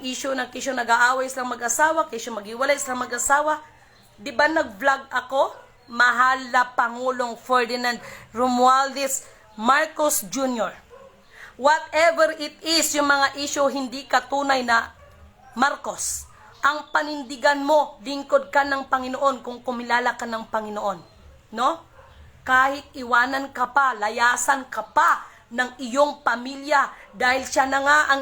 issue ng kisyo nag-aaway silang mag-asawa, kisyo maghiwalay silang mag-asawa. Diba, nag-vlog ako? Mahal na Pangulong Ferdinand Romualdez Marcos Jr. Whatever it is, yung mga issue hindi katunay na Marcos. ang panindigan mo, lingkod ka ng Panginoon kung kumilala ka ng Panginoon. No? Kahit iwanan ka pa, layasan ka pa ng iyong pamilya dahil siya na nga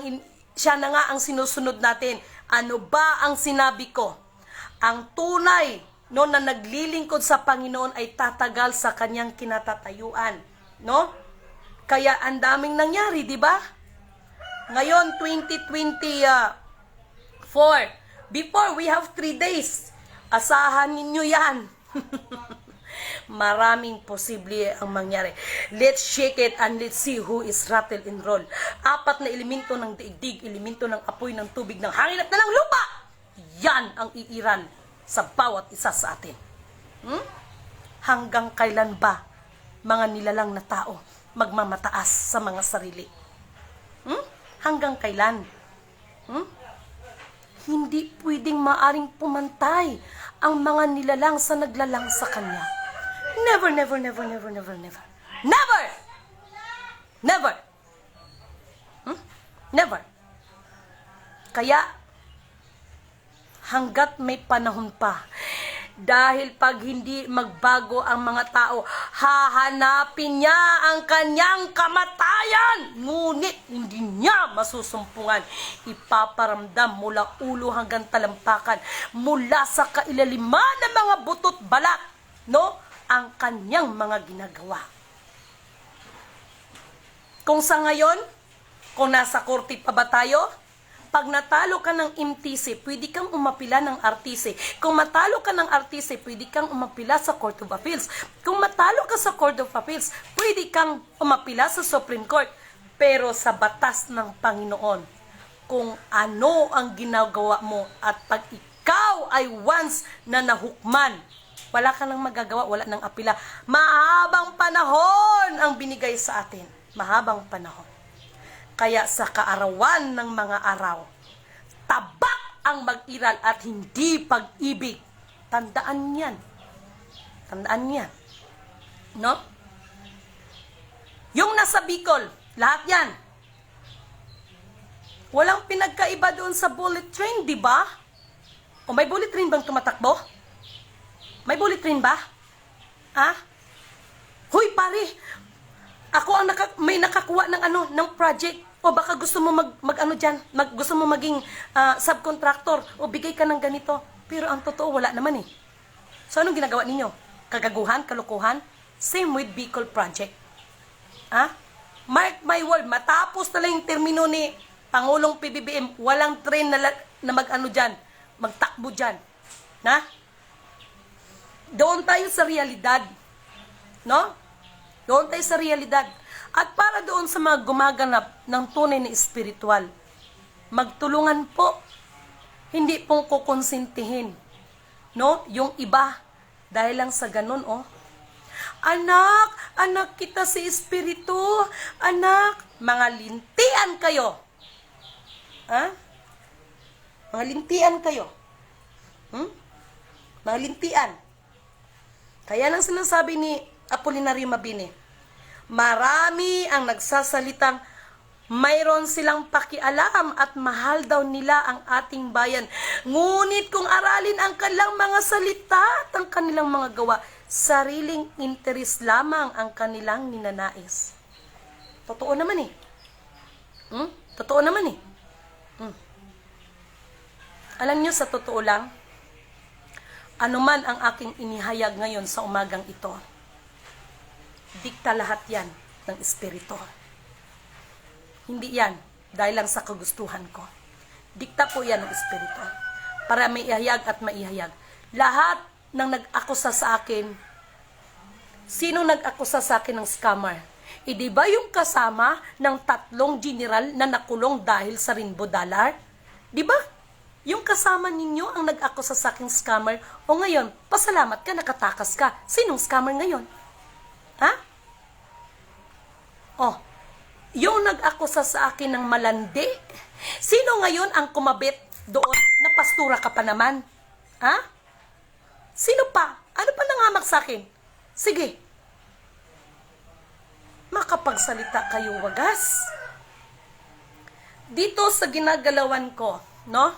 ang sinusunod natin. Ano ba ang sinabi ko? Ang tunay no na naglilingkod sa Panginoon ay tatagal sa kanyang kinatatayuan, no? Kaya ang daming nangyari, di ba? Ngayon 2024, before we have 3 days. Asahan ninyo 'yan. Maraming posible ang mangyari. Let's shake it and let's see who is rattle and roll. 4 na elemento ng daigdig, elemento ng apoy, ng tubig, ng hangin at ng lupa. Yan ang iiral sa bawat isa sa atin. Hanggang kailan ba mga nilalang na tao magmamataas sa mga sarili? Hanggang kailan? Hindi pwedeng maaring pumantay ang mga nilalang sa naglalang sa Kanya. Never, never, never, never, never, never. Never! Never! Never. Kaya, hanggat may panahon pa, dahil pag hindi magbago ang mga tao, hahanapin niya ang kanyang kamatayan. Ngunit hindi niya masusumpungan. Ipaparamdam mula ulo hanggang talampakan, mula sa kailaliman ng mga butot balat, no? Ang kanyang mga ginagawa. Kung sa ngayon, kung nasa korte pa ba tayo, pag natalo ka ng MTC, pwede kang umapila ng RTC. Kung matalo ka ng RTC, pwede kang umapila sa Court of Appeals. Kung matalo ka sa Court of Appeals, pwede kang umapila sa Supreme Court. Pero sa batas ng Panginoon, kung ano ang ginagawa mo at pag ikaw ay once na nahukman, wala ka nang magagawa, wala nang apila. Mahabang panahon ang binigay sa atin. Mahabang panahon. Kaya sa kaarawan ng mga araw, tabak ang mag-iral at hindi pag-ibig. Tandaan yan. Tandaan yan. No? Yung nasa Bicol, lahat yan. Walang pinagkaiba doon sa bullet train, di ba? O may bullet train bang tumatakbo? May bullet train ba? Ha? Hoy pare, ako ang may nakakuha ng ng project. O baka gusto mo gusto mo maging subcontractor o bigay ka ng ganito. Pero ang totoo wala naman eh. So anong ginagawa ninyo? Kagaguhan, kalukuhan? Same with Bicol project. Ha? Mark my word, matapos na lang yung termino ni Pangulong PBBM, walang train na magtakbo dyan. Na? Doon tayo sa realidad. No? Doon tayo sa realidad. At para doon sa mga gumaganap ng tunay na espiritual, magtulungan po. Hindi pong kukonsintihin. No? Yung iba, dahil lang sa ganun, Anak kita si espiritu. Anak, mga lintian kayo. Ha? Mga lintian kayo. Mga lintian. Kaya lang sinasabi ni Apolinario Mabini, marami ang nagsasalitang mayroon silang pakialam at mahal daw nila ang ating bayan. Ngunit kung aralin ang kanilang mga salita at ang kanilang mga gawa, sariling interes lamang ang kanilang ninanais. Totoo naman eh. Totoo naman eh. Alam nyo, sa totoo lang, anuman ang aking inihayag ngayon sa umagang ito, dikta lahat yan ng espiritu. Hindi yan dahil lang sa kagustuhan ko. Dikta po yan ng espiritu. Para may ihayag at maihayag. Lahat ng nag-akusa sa akin, sino nag-akusa sa akin ng scammer? Di ba yung kasama ng 3 general na nakulong dahil sa Rainbow Dollar? Di ba? Yung kasama ninyo ang nag-akusa sa akin scammer, o ngayon, pasalamat ka, nakatakas ka. Sinong scammer ngayon? Ha? Yung nag-akusa sa akin ng malandi, sino ngayon ang kumabit doon na pastura ka pa naman? Ha? Sino pa? Ano pa nangamak sa akin? Sige. Makapagsalita kayo wagas. Dito sa ginagalawan ko, no?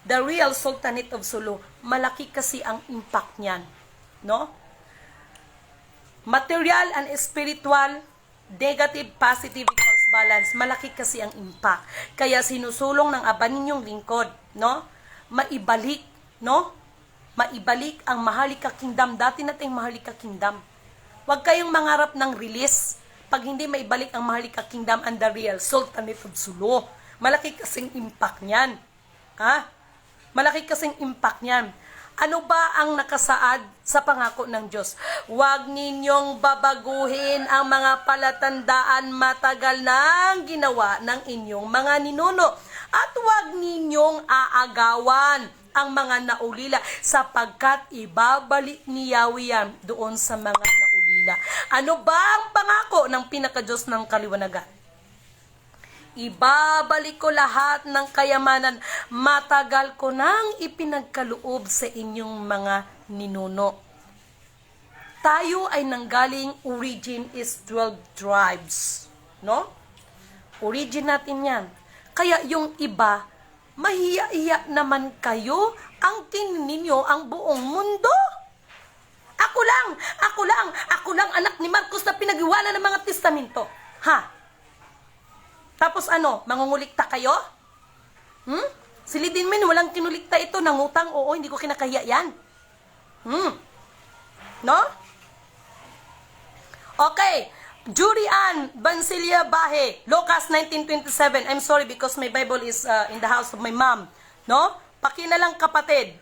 the real Sultanate of Sulu, malaki kasi ang impact niyan, no? Material and spiritual, negative, positive equals balance, malaki kasi ang impact. Kaya sinusulong ng aba ninyong lingkod, no? Maibalik, no? Maibalik ang Maharlika Kingdom. Dati nating Maharlika Kingdom. Huwag kayong mangarap ng release pag hindi maibalik ang Maharlika Kingdom and the real Sultanate of Sulu. Malaki kasing impact niyan. Ha? Malaki kasing impact niyan. Ano ba ang nakasaad sa pangako ng Diyos? Huwag ninyong babaguhin ang mga palatandaan matagal nang ginawa ng inyong mga ninuno. At huwag ninyong aagawan ang mga naulila sapagkat ibabalik ni Yahweh yan doon sa mga naulila. Ano ba ang pangako ng pinaka-Diyos ng kaliwanagan? Ibabalik ko lahat ng kayamanan matagal ko nang ipinagkaloob sa inyong mga ninuno. Tayo ay nanggaling, origin is 12 tribes. No? Origin natin yan. Kaya yung iba, mahiya-iya naman kayo ang ninyo ang buong mundo. Ako lang anak ni Marcos na pinag-iwanan ng mga testamento. Ha? Tapos ano, mangungulikta kayo? Si Lidinmin, walang kinulikta ito, nangutang, oo, hindi ko kinakahiya yan. No? Okay, Jurian Bansilia Bahe, Lucas 19:27. I'm sorry because my Bible is in the house of my mom. No? Pakina lang kapatid.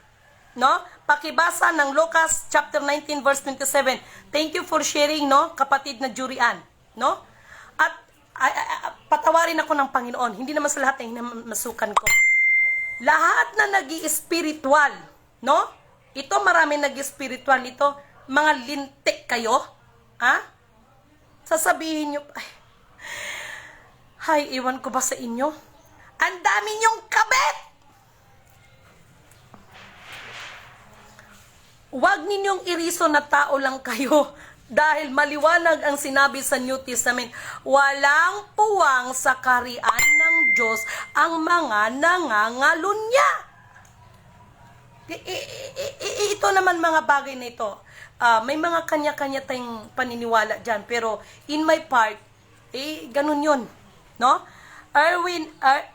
No? Pakibasa ng Lucas chapter 19 verse 27. Thank you for sharing, no, kapatid na Jurian. No? At patawarin ako ng Panginoon. Hindi naman sa lahat ay masukan ko. Lahat na nag-i-spiritual, no? Ito marami nag-i-spiritual ito. Mga lintik kayo. Ha? Sasabihin nyo, ay, iwan ko ba sa inyo? Ang dami nyong kabit! Huwag ninyong iriso na tao lang kayo. Dahil maliwanag ang sinabi sa New Testament, walang puwang sa kaharian ng Diyos ang mga nangangalunya. Ito naman mga bagay na ito. May mga kanya-kanya tayong paniniwala dyan. Pero in my part, ganun yun. No?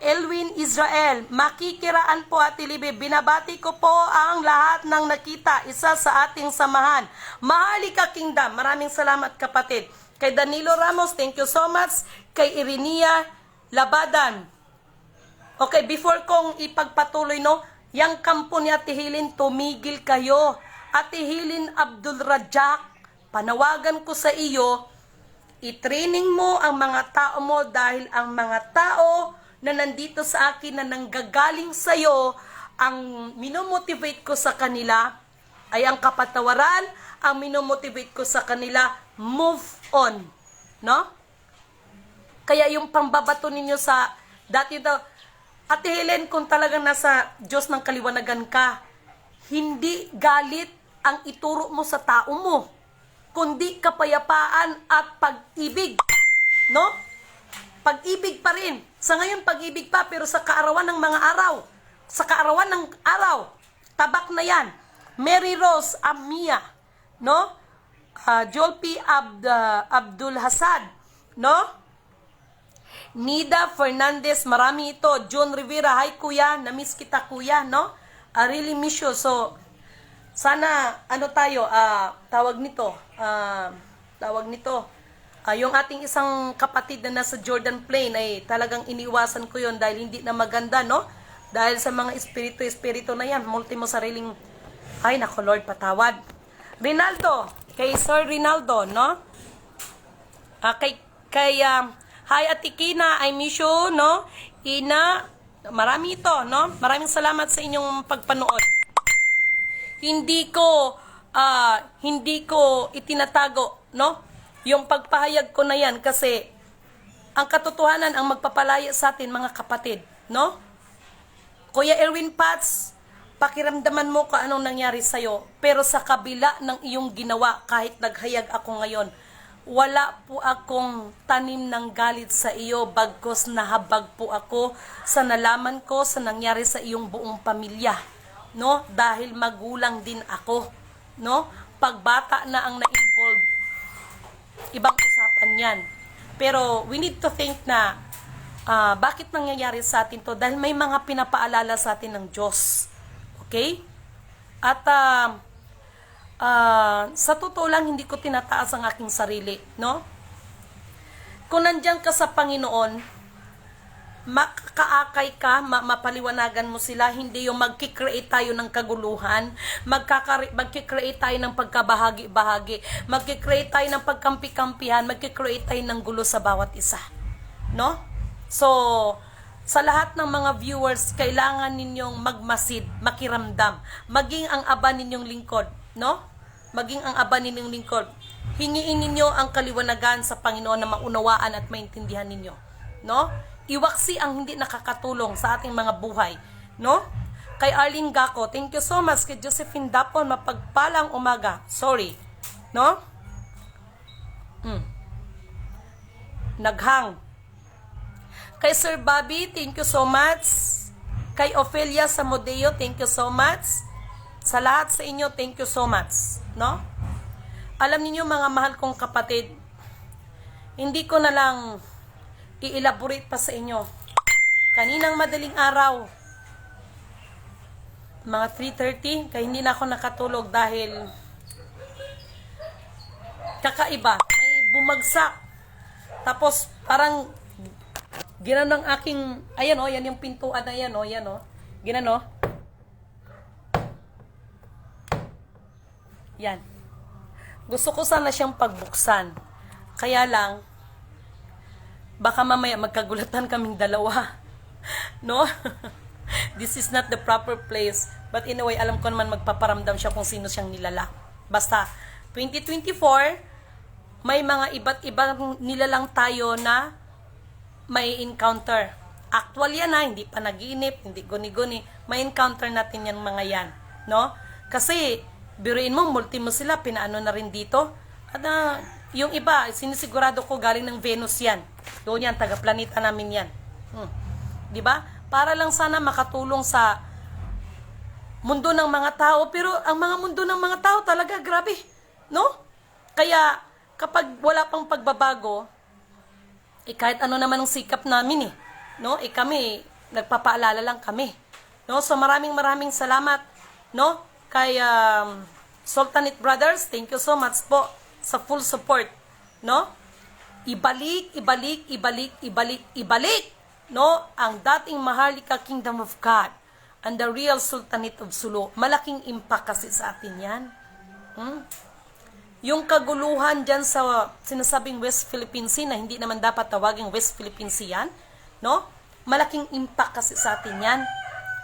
Elwin Israel, makikiraan po Ate Libby. Binabati ko po ang lahat ng nakita, isa sa ating samahan. Maharlika Kingdom, maraming salamat kapatid. Kay Danilo Ramos, thank you so much. Kay Irenia Labadan. Okay, before kong ipagpatuloy, no, yang kampo ni Ate Hilin, tumigil kayo. Ate Hilin Abdul Rajak, panawagan ko sa iyo, i-training mo ang mga tao mo dahil ang mga tao na nandito sa akin na nanggagaling sa iyo, ang minomotivate ko sa kanila ay ang kapatawaran, ang minomotivate ko sa kanila, move on. No? Kaya yung pambabato ninyo sa, dati daw, Ate Helen, kung talagang nasa Diyos ng kaliwanagan ka, hindi galit ang ituro mo sa tao mo, kundi kapayapaan at pag-ibig. No? Pag-ibig pa rin. Sa ngayon, pag-ibig pa, pero sa kaarawan ng mga araw. Sa kaarawan ng araw, tabak na yan. Mary Rose Amia, no? Joel P. Abdul Hasad, no? Nida Fernandez, marami ito. John Rivera, hi kuya, namiss kita kuya, no? I really miss you. So, sana, ano tayo, tawag nito, yung ating isang kapatid na nasa Jordan Plain ay talagang iniwasan ko yon dahil hindi na maganda, no? Dahil sa mga espiritu na yan, multi mo sariling, ay nako Lord, patawad. Rinaldo, kay Sir Rinaldo, no? Hi Ate Kina, I miss you, no? Ina, marami ito, no? Maraming salamat sa inyong pagpanood. Hindi ko itinatago, no? Yung pagpahayag ko na yan kasi ang katotohanan ang magpapalaya sa atin, mga kapatid, no? Kuya Erwin Pats, pakiramdaman mo kung anong nangyari sa'yo, pero sa kabila ng iyong ginawa, kahit naghayag ako ngayon, wala po akong tanim ng galit sa iyo, bagkus nahabag po ako sa nalaman ko sa nangyari sa iyong buong pamilya, no? Dahil magulang din ako, no? Pagbata na ang na-involve, ibang usapan yan. Pero we need to think na bakit nangyayari sa atin to? Dahil may mga pinapaalala sa atin ng Diyos. Okay? At sa totoo lang, hindi ko tinataas ang aking sarili, no? Kung nandyan ka sa Panginoon, makakaakay ka, mapaliwanagan mo sila, hindi yung magkikreate tayo ng kaguluhan, magkikreate tayo ng pagkabahagi-bahagi, magkikreate tayo ng pagkampi-kampihan, magkikreate tayo ng gulo sa bawat isa, no? So, sa lahat ng mga viewers, kailangan ninyong magmasid, makiramdam, maging ang aba ninyong lingkod, no? Maging ang aba ninyong lingkod. Hingiin ninyo ang kaliwanagan sa Panginoon na maunawaan at maintindihan ninyo, no? Iwaksi ang hindi nakakatulong sa ating mga buhay, no? Kay Arlene Gaco, thank you so much. Kay Josephine Dapon, mapagpalang umaga. Sorry, no? Naghang. Kay Sir Bobby, thank you so much. Kay Ophelia Samodeo, thank you so much. Sa lahat sa inyo, thank you so much, no? Alam niyo mga mahal kong kapatid, hindi ko na lang i-elaborate pa sa inyo. Kaninang madaling araw, mga 3:30, kaya hindi na ako nakatulog dahil kakaiba. May bumagsak. Tapos parang ginanong aking, ayan o, yan yung pintuan na yan o, yan o. Ginano. Yan. Gusto ko sana siyang pagbuksan. Kaya lang, baka mamaya magkagulatan kaming dalawa. No? This is not the proper place. But anyway, alam ko naman magpaparamdam siya kung sino siyang nilala. Basta, 2024, may mga iba't ibang nilalang tayo na may encounter. Actual yan ha, hindi pa naginip, hindi guni-guni. May encounter natin yan mga yan. No? Kasi, biruin mo, multi mo sila, pinaano na rin dito. At yung iba, sinisigurado ko galing ng Venus yan. Doon yan, taga-planeta namin yan. Diba? Para lang sana makatulong sa mundo ng mga tao. Pero ang mga mundo ng mga tao talaga, grabe. No? Kaya, kapag wala pang pagbabago, kahit ano naman ang sikap namin no? Kami, nagpapaalala lang kami. No? So maraming salamat, no? Kay Sultanate Brothers, thank you so much po sa full support, no? Ibalik, no? Ang dating Maharlika Kingdom of God and the real Sultanate of Sulu. Malaking impact kasi sa atin yan. Yung kaguluhan dyan sa sinasabing West Philippine Sea na hindi naman dapat tawaging West Philippine Sea yan, no? Malaking impact kasi sa atin yan,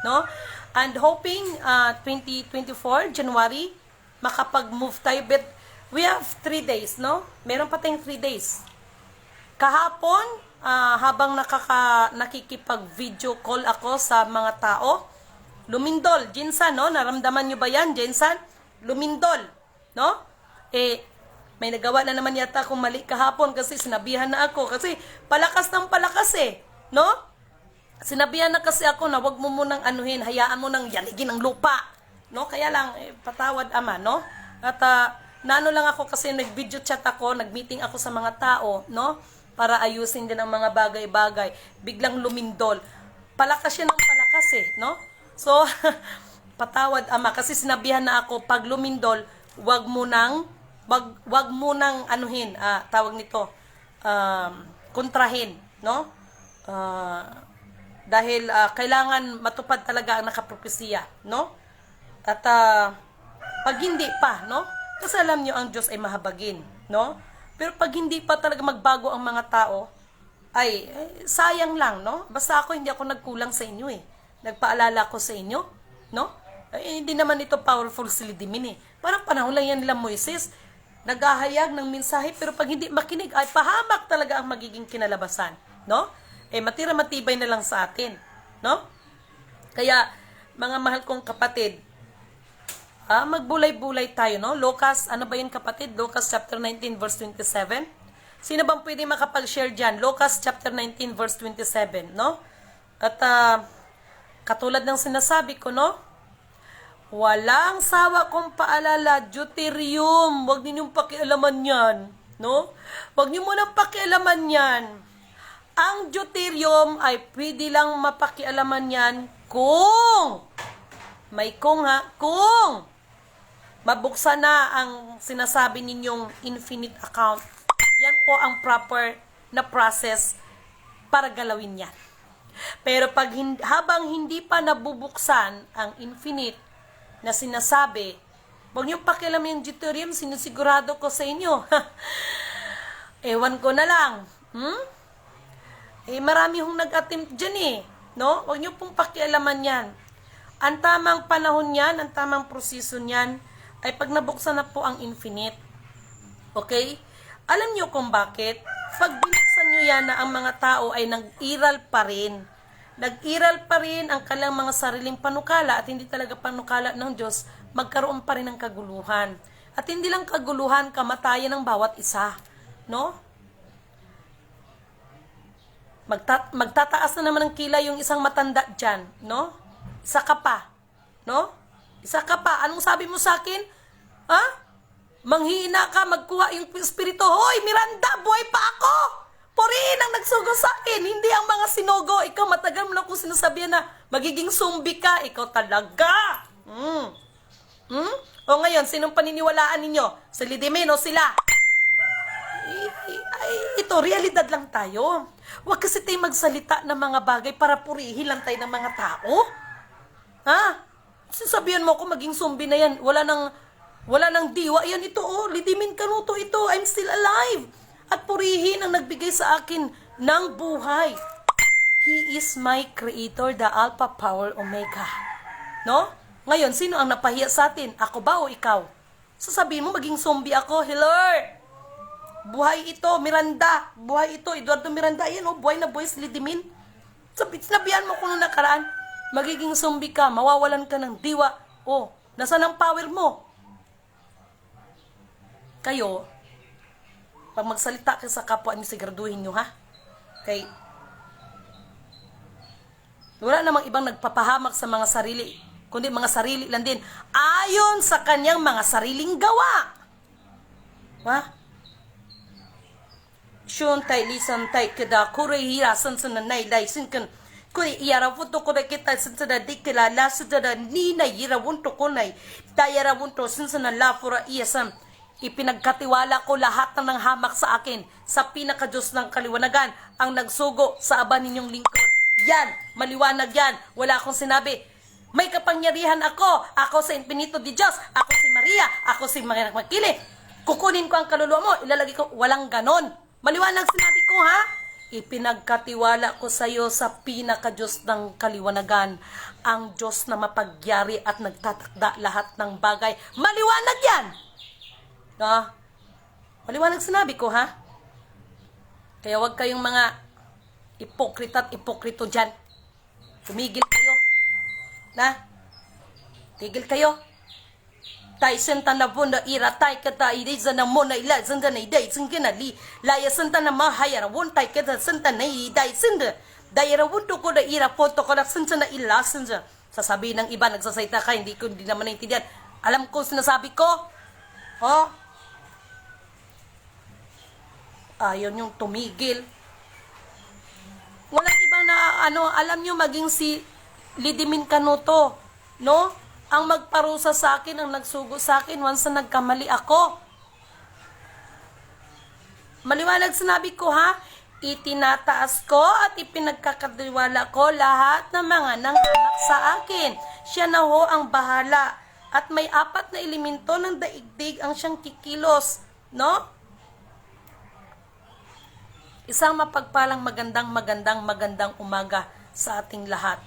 no? And hoping 2024, January, makapag-move tayo. But we have 3 days, no? Meron pa tayong 3 days. Kahapon, habang nakikipag-video call ako sa mga tao, lumindol, Jinsan, no? Naramdaman nyo ba yan, Jinsan? Lumindol, no? May nagawa na naman yata akong mali kahapon kasi sinabihan na ako. Kasi palakas ng palakas no? Sinabihan na kasi ako na wag mo munang anuhin, hayaan mo nang yanigin ang lupa. No? Kaya lang, patawad ama, no? At naano lang ako kasi nag-video chat ako, nag-meeting ako sa mga tao, no? Para ayusin din ang mga bagay-bagay. Biglang lumindol. Palakas siya ng palakas no? So, patawad ama kasi sinabihan na ako, pag lumindol, wag mo nang anuhin, tawag nito, kontrahin, no? Dahil kailangan matupad talaga ang nakapropesiya, no? At pag hindi pa, no? Kasi alam nyo, ang Diyos ay mahabagin, no? Pero pag hindi pa talaga magbago ang mga tao, ay sayang lang, no? Basta ako, hindi ako nagkulang sa inyo Nagpaalala ko sa inyo, no? Hindi naman ito powerful silidimin Parang panahon lang yan nila Moises. Naghahayag ng mensahe, pero pag hindi makinig, ay pahamak talaga ang magiging kinalabasan, no? Matira-matibay na lang sa atin, no? Kaya, mga mahal kong kapatid, Magbulay-bulay tayo, no? Lucas, ano ba yun kapatid? Lucas chapter 19 verse 27. Sino bang pwede makapag-share dyan? Lucas chapter 19 verse 27, no? At katulad ng sinasabi ko, no? Walang sawa kong paalala, deuterium. Huwag ninyong pakialaman yan, no? Huwag niyo munang pakialaman yan. Ang deuterium ay pwede lang mapakialaman yan kung may kung mabuksan na ang sinasabi ninyong infinite account. Yan po ang proper na process para galawin yan. Pero habang hindi pa nabubuksan ang infinite na sinasabi, huwag niyong pakialaman yung deuterium, sinisigurado ko sa inyo. Ewan ko na lang. Marami hong nag-attempt dyan no? Huwag niyo pong pakialaman yan. Ang tamang panahon yan, ang tamang proseso niyan, ay pag nabuksan na po ang infinite. Okay? Alam niyo kung bakit? Pag binuksan niyo yan na ang mga tao ay nag-iral pa rin. Nag-iral pa rin ang kanilang mga sariling panukala at hindi talaga panukala ng Diyos, magkaroon pa rin ng kaguluhan. At hindi lang kaguluhan, kamatayan ng bawat isa. No? Magtataas na naman ng kilay yung isang matanda dyan. No? Isa ka pa. No? Isa ka pa. Anong sabi mo sa akin? Manghina ka, magkuha yung espiritu. Hoy, Miranda, buhay pa ako! Purihin ang nagsugo sa akin, hindi ang mga sinugo. Ikaw, matagal mo na kung sinasabihan na magiging zombie ka. Ikaw talaga. O ngayon, sinong paniniwalaan ninyo? Si Lidimin o sila? Ito, realidad lang tayo. Huwag kasi tayo magsalita ng mga bagay para purihin lang tayo ng mga tao. Sasabihan mo ako maging zombie na yan. Wala nang diwa. Yan ito, Lidimin Canuto ito. I'm still alive. At purihin ang nagbigay sa akin ng buhay. He is my creator, the Alpha Power Omega. No? Ngayon, sino ang napahiya sa atin? Ako ba o ikaw? Sasabihin mo maging zombie ako. Hiller! Buhay ito, Miranda. Buhay ito, Eduardo Miranda. Ayan, buhay na buhay si Lidimin. Sinabihan mo ko nung nakaraan, magiging zombie ka, mawawalan ka ng diwa. Nasaan ang power mo? Kayo, pag magsalita kayo sa kapwa niyo, siguraduhin nyo, Okay? Wala namang ibang nagpapahamak sa mga sarili, kundi mga sarili lang din, ayon sa kanyang mga sariling gawa. Shuntay, lisantay, kada, kurehira, sansananay, laisinkan, kuri iyarawunto ko na kita sansana di kilala sansana ni na iyarawunto ko na tayarawunto sansana lafura iyasam. Ipinagkatiwala ko lahat ng hamak sa akin sa pinakadiyos ng kaliwanagan ang nagsugo sa aba ninyong lingkod. Yan, maliwanag yan. Wala akong sinabi. May kapangyarihan ako. Ako sa Infinito di Diyos. Ako si Maria. Ako si Maria Magkili. Kukunin ko ang kaluluwa mo. Ilalagay ko. Walang ganon. Maliwanag sinabi ko, Ipinagkatiwala ko sa iyo sa pinakadiyos ng kaliwanagan, ang Diyos na mapagyari at nagtatakda lahat ng bagay. Maliwanag yan! Maliwanag sinabi ko, Kaya wag kayong mga ipokrita at ipokrito dyan. Tumigil kayo. Tigil kayo. Tai senta na bunda ira tai kata ide zana mona ila zanda na idai zingena li la ya senta na mahayara won tai kata senta na idai sinda dayara wunto ko da ira foto ko da senta na ila sinda. Sasabihin ng iba nagsasalita ka, hindi naman naintindihan. Alam ko sinasabi ko. Ayaw yung tumigil. Walang ibang na alam nyo maging si Lidimin Canuto, no? Ang magparusa sa akin, ang nagsugo sa akin once na nagkamali ako. Maliwanag sinabi ko, itinataas ko at ipinagkakatiwala ko lahat ng mga nanghamak sa akin. Siya na ho ang bahala. At may 4 na elemento ng daigdig ang siyang kikilos, no? Isang mapagpalang magandang umaga sa ating lahat.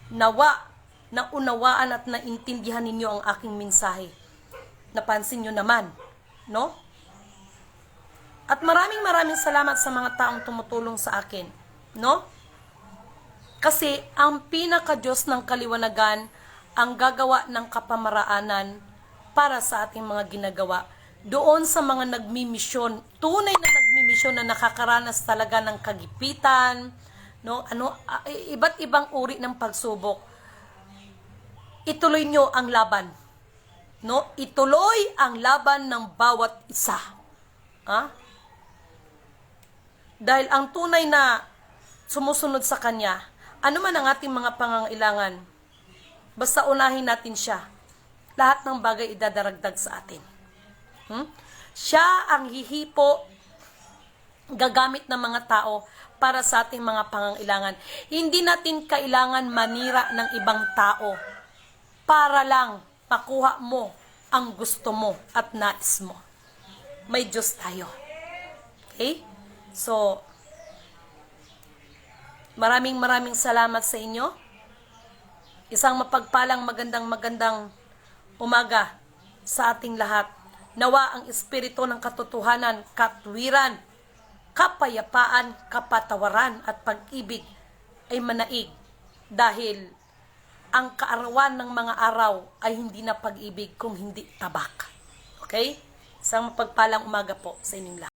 Nawa na unawaan at naintindihan ninyo ang aking mensahe. Napansin nyo naman, no? At maraming salamat sa mga taong tumutulong sa akin, no? Kasi ang pinaka-Diyos ng kaliwanagan ang gagawa ng kapamaraanan para sa ating mga ginagawa. Doon sa mga nagmimisyon, tunay na nagmimisyon na nakakaranas talaga ng kagipitan, no? Iba't ibang uri ng pagsubok. Ituloy nyo ang laban. No? Ituloy ang laban ng bawat isa. Ha? Dahil ang tunay na sumusunod sa Kanya, ano man ang ating mga pangangailangan, basta unahin natin siya, lahat ng bagay idadaragdag sa atin. Siya ang hihipo, gagamit ng mga tao para sa ating mga pangangailangan. Hindi natin kailangan manira ng ibang tao para lang makuha mo ang gusto mo at nais mo. May Diyos tayo. Okay? So, maraming salamat sa inyo. Isang mapagpalang magandang umaga sa ating lahat. Nawa ang espiritu ng katotohanan, katwiran, kapayapaan, kapatawaran at pag-ibig ay manaig dahil ang kaarawan ng mga araw ay hindi na pag-ibig kung hindi tabak. Okay? Isang mapagpalang umaga po sa inyong lahat.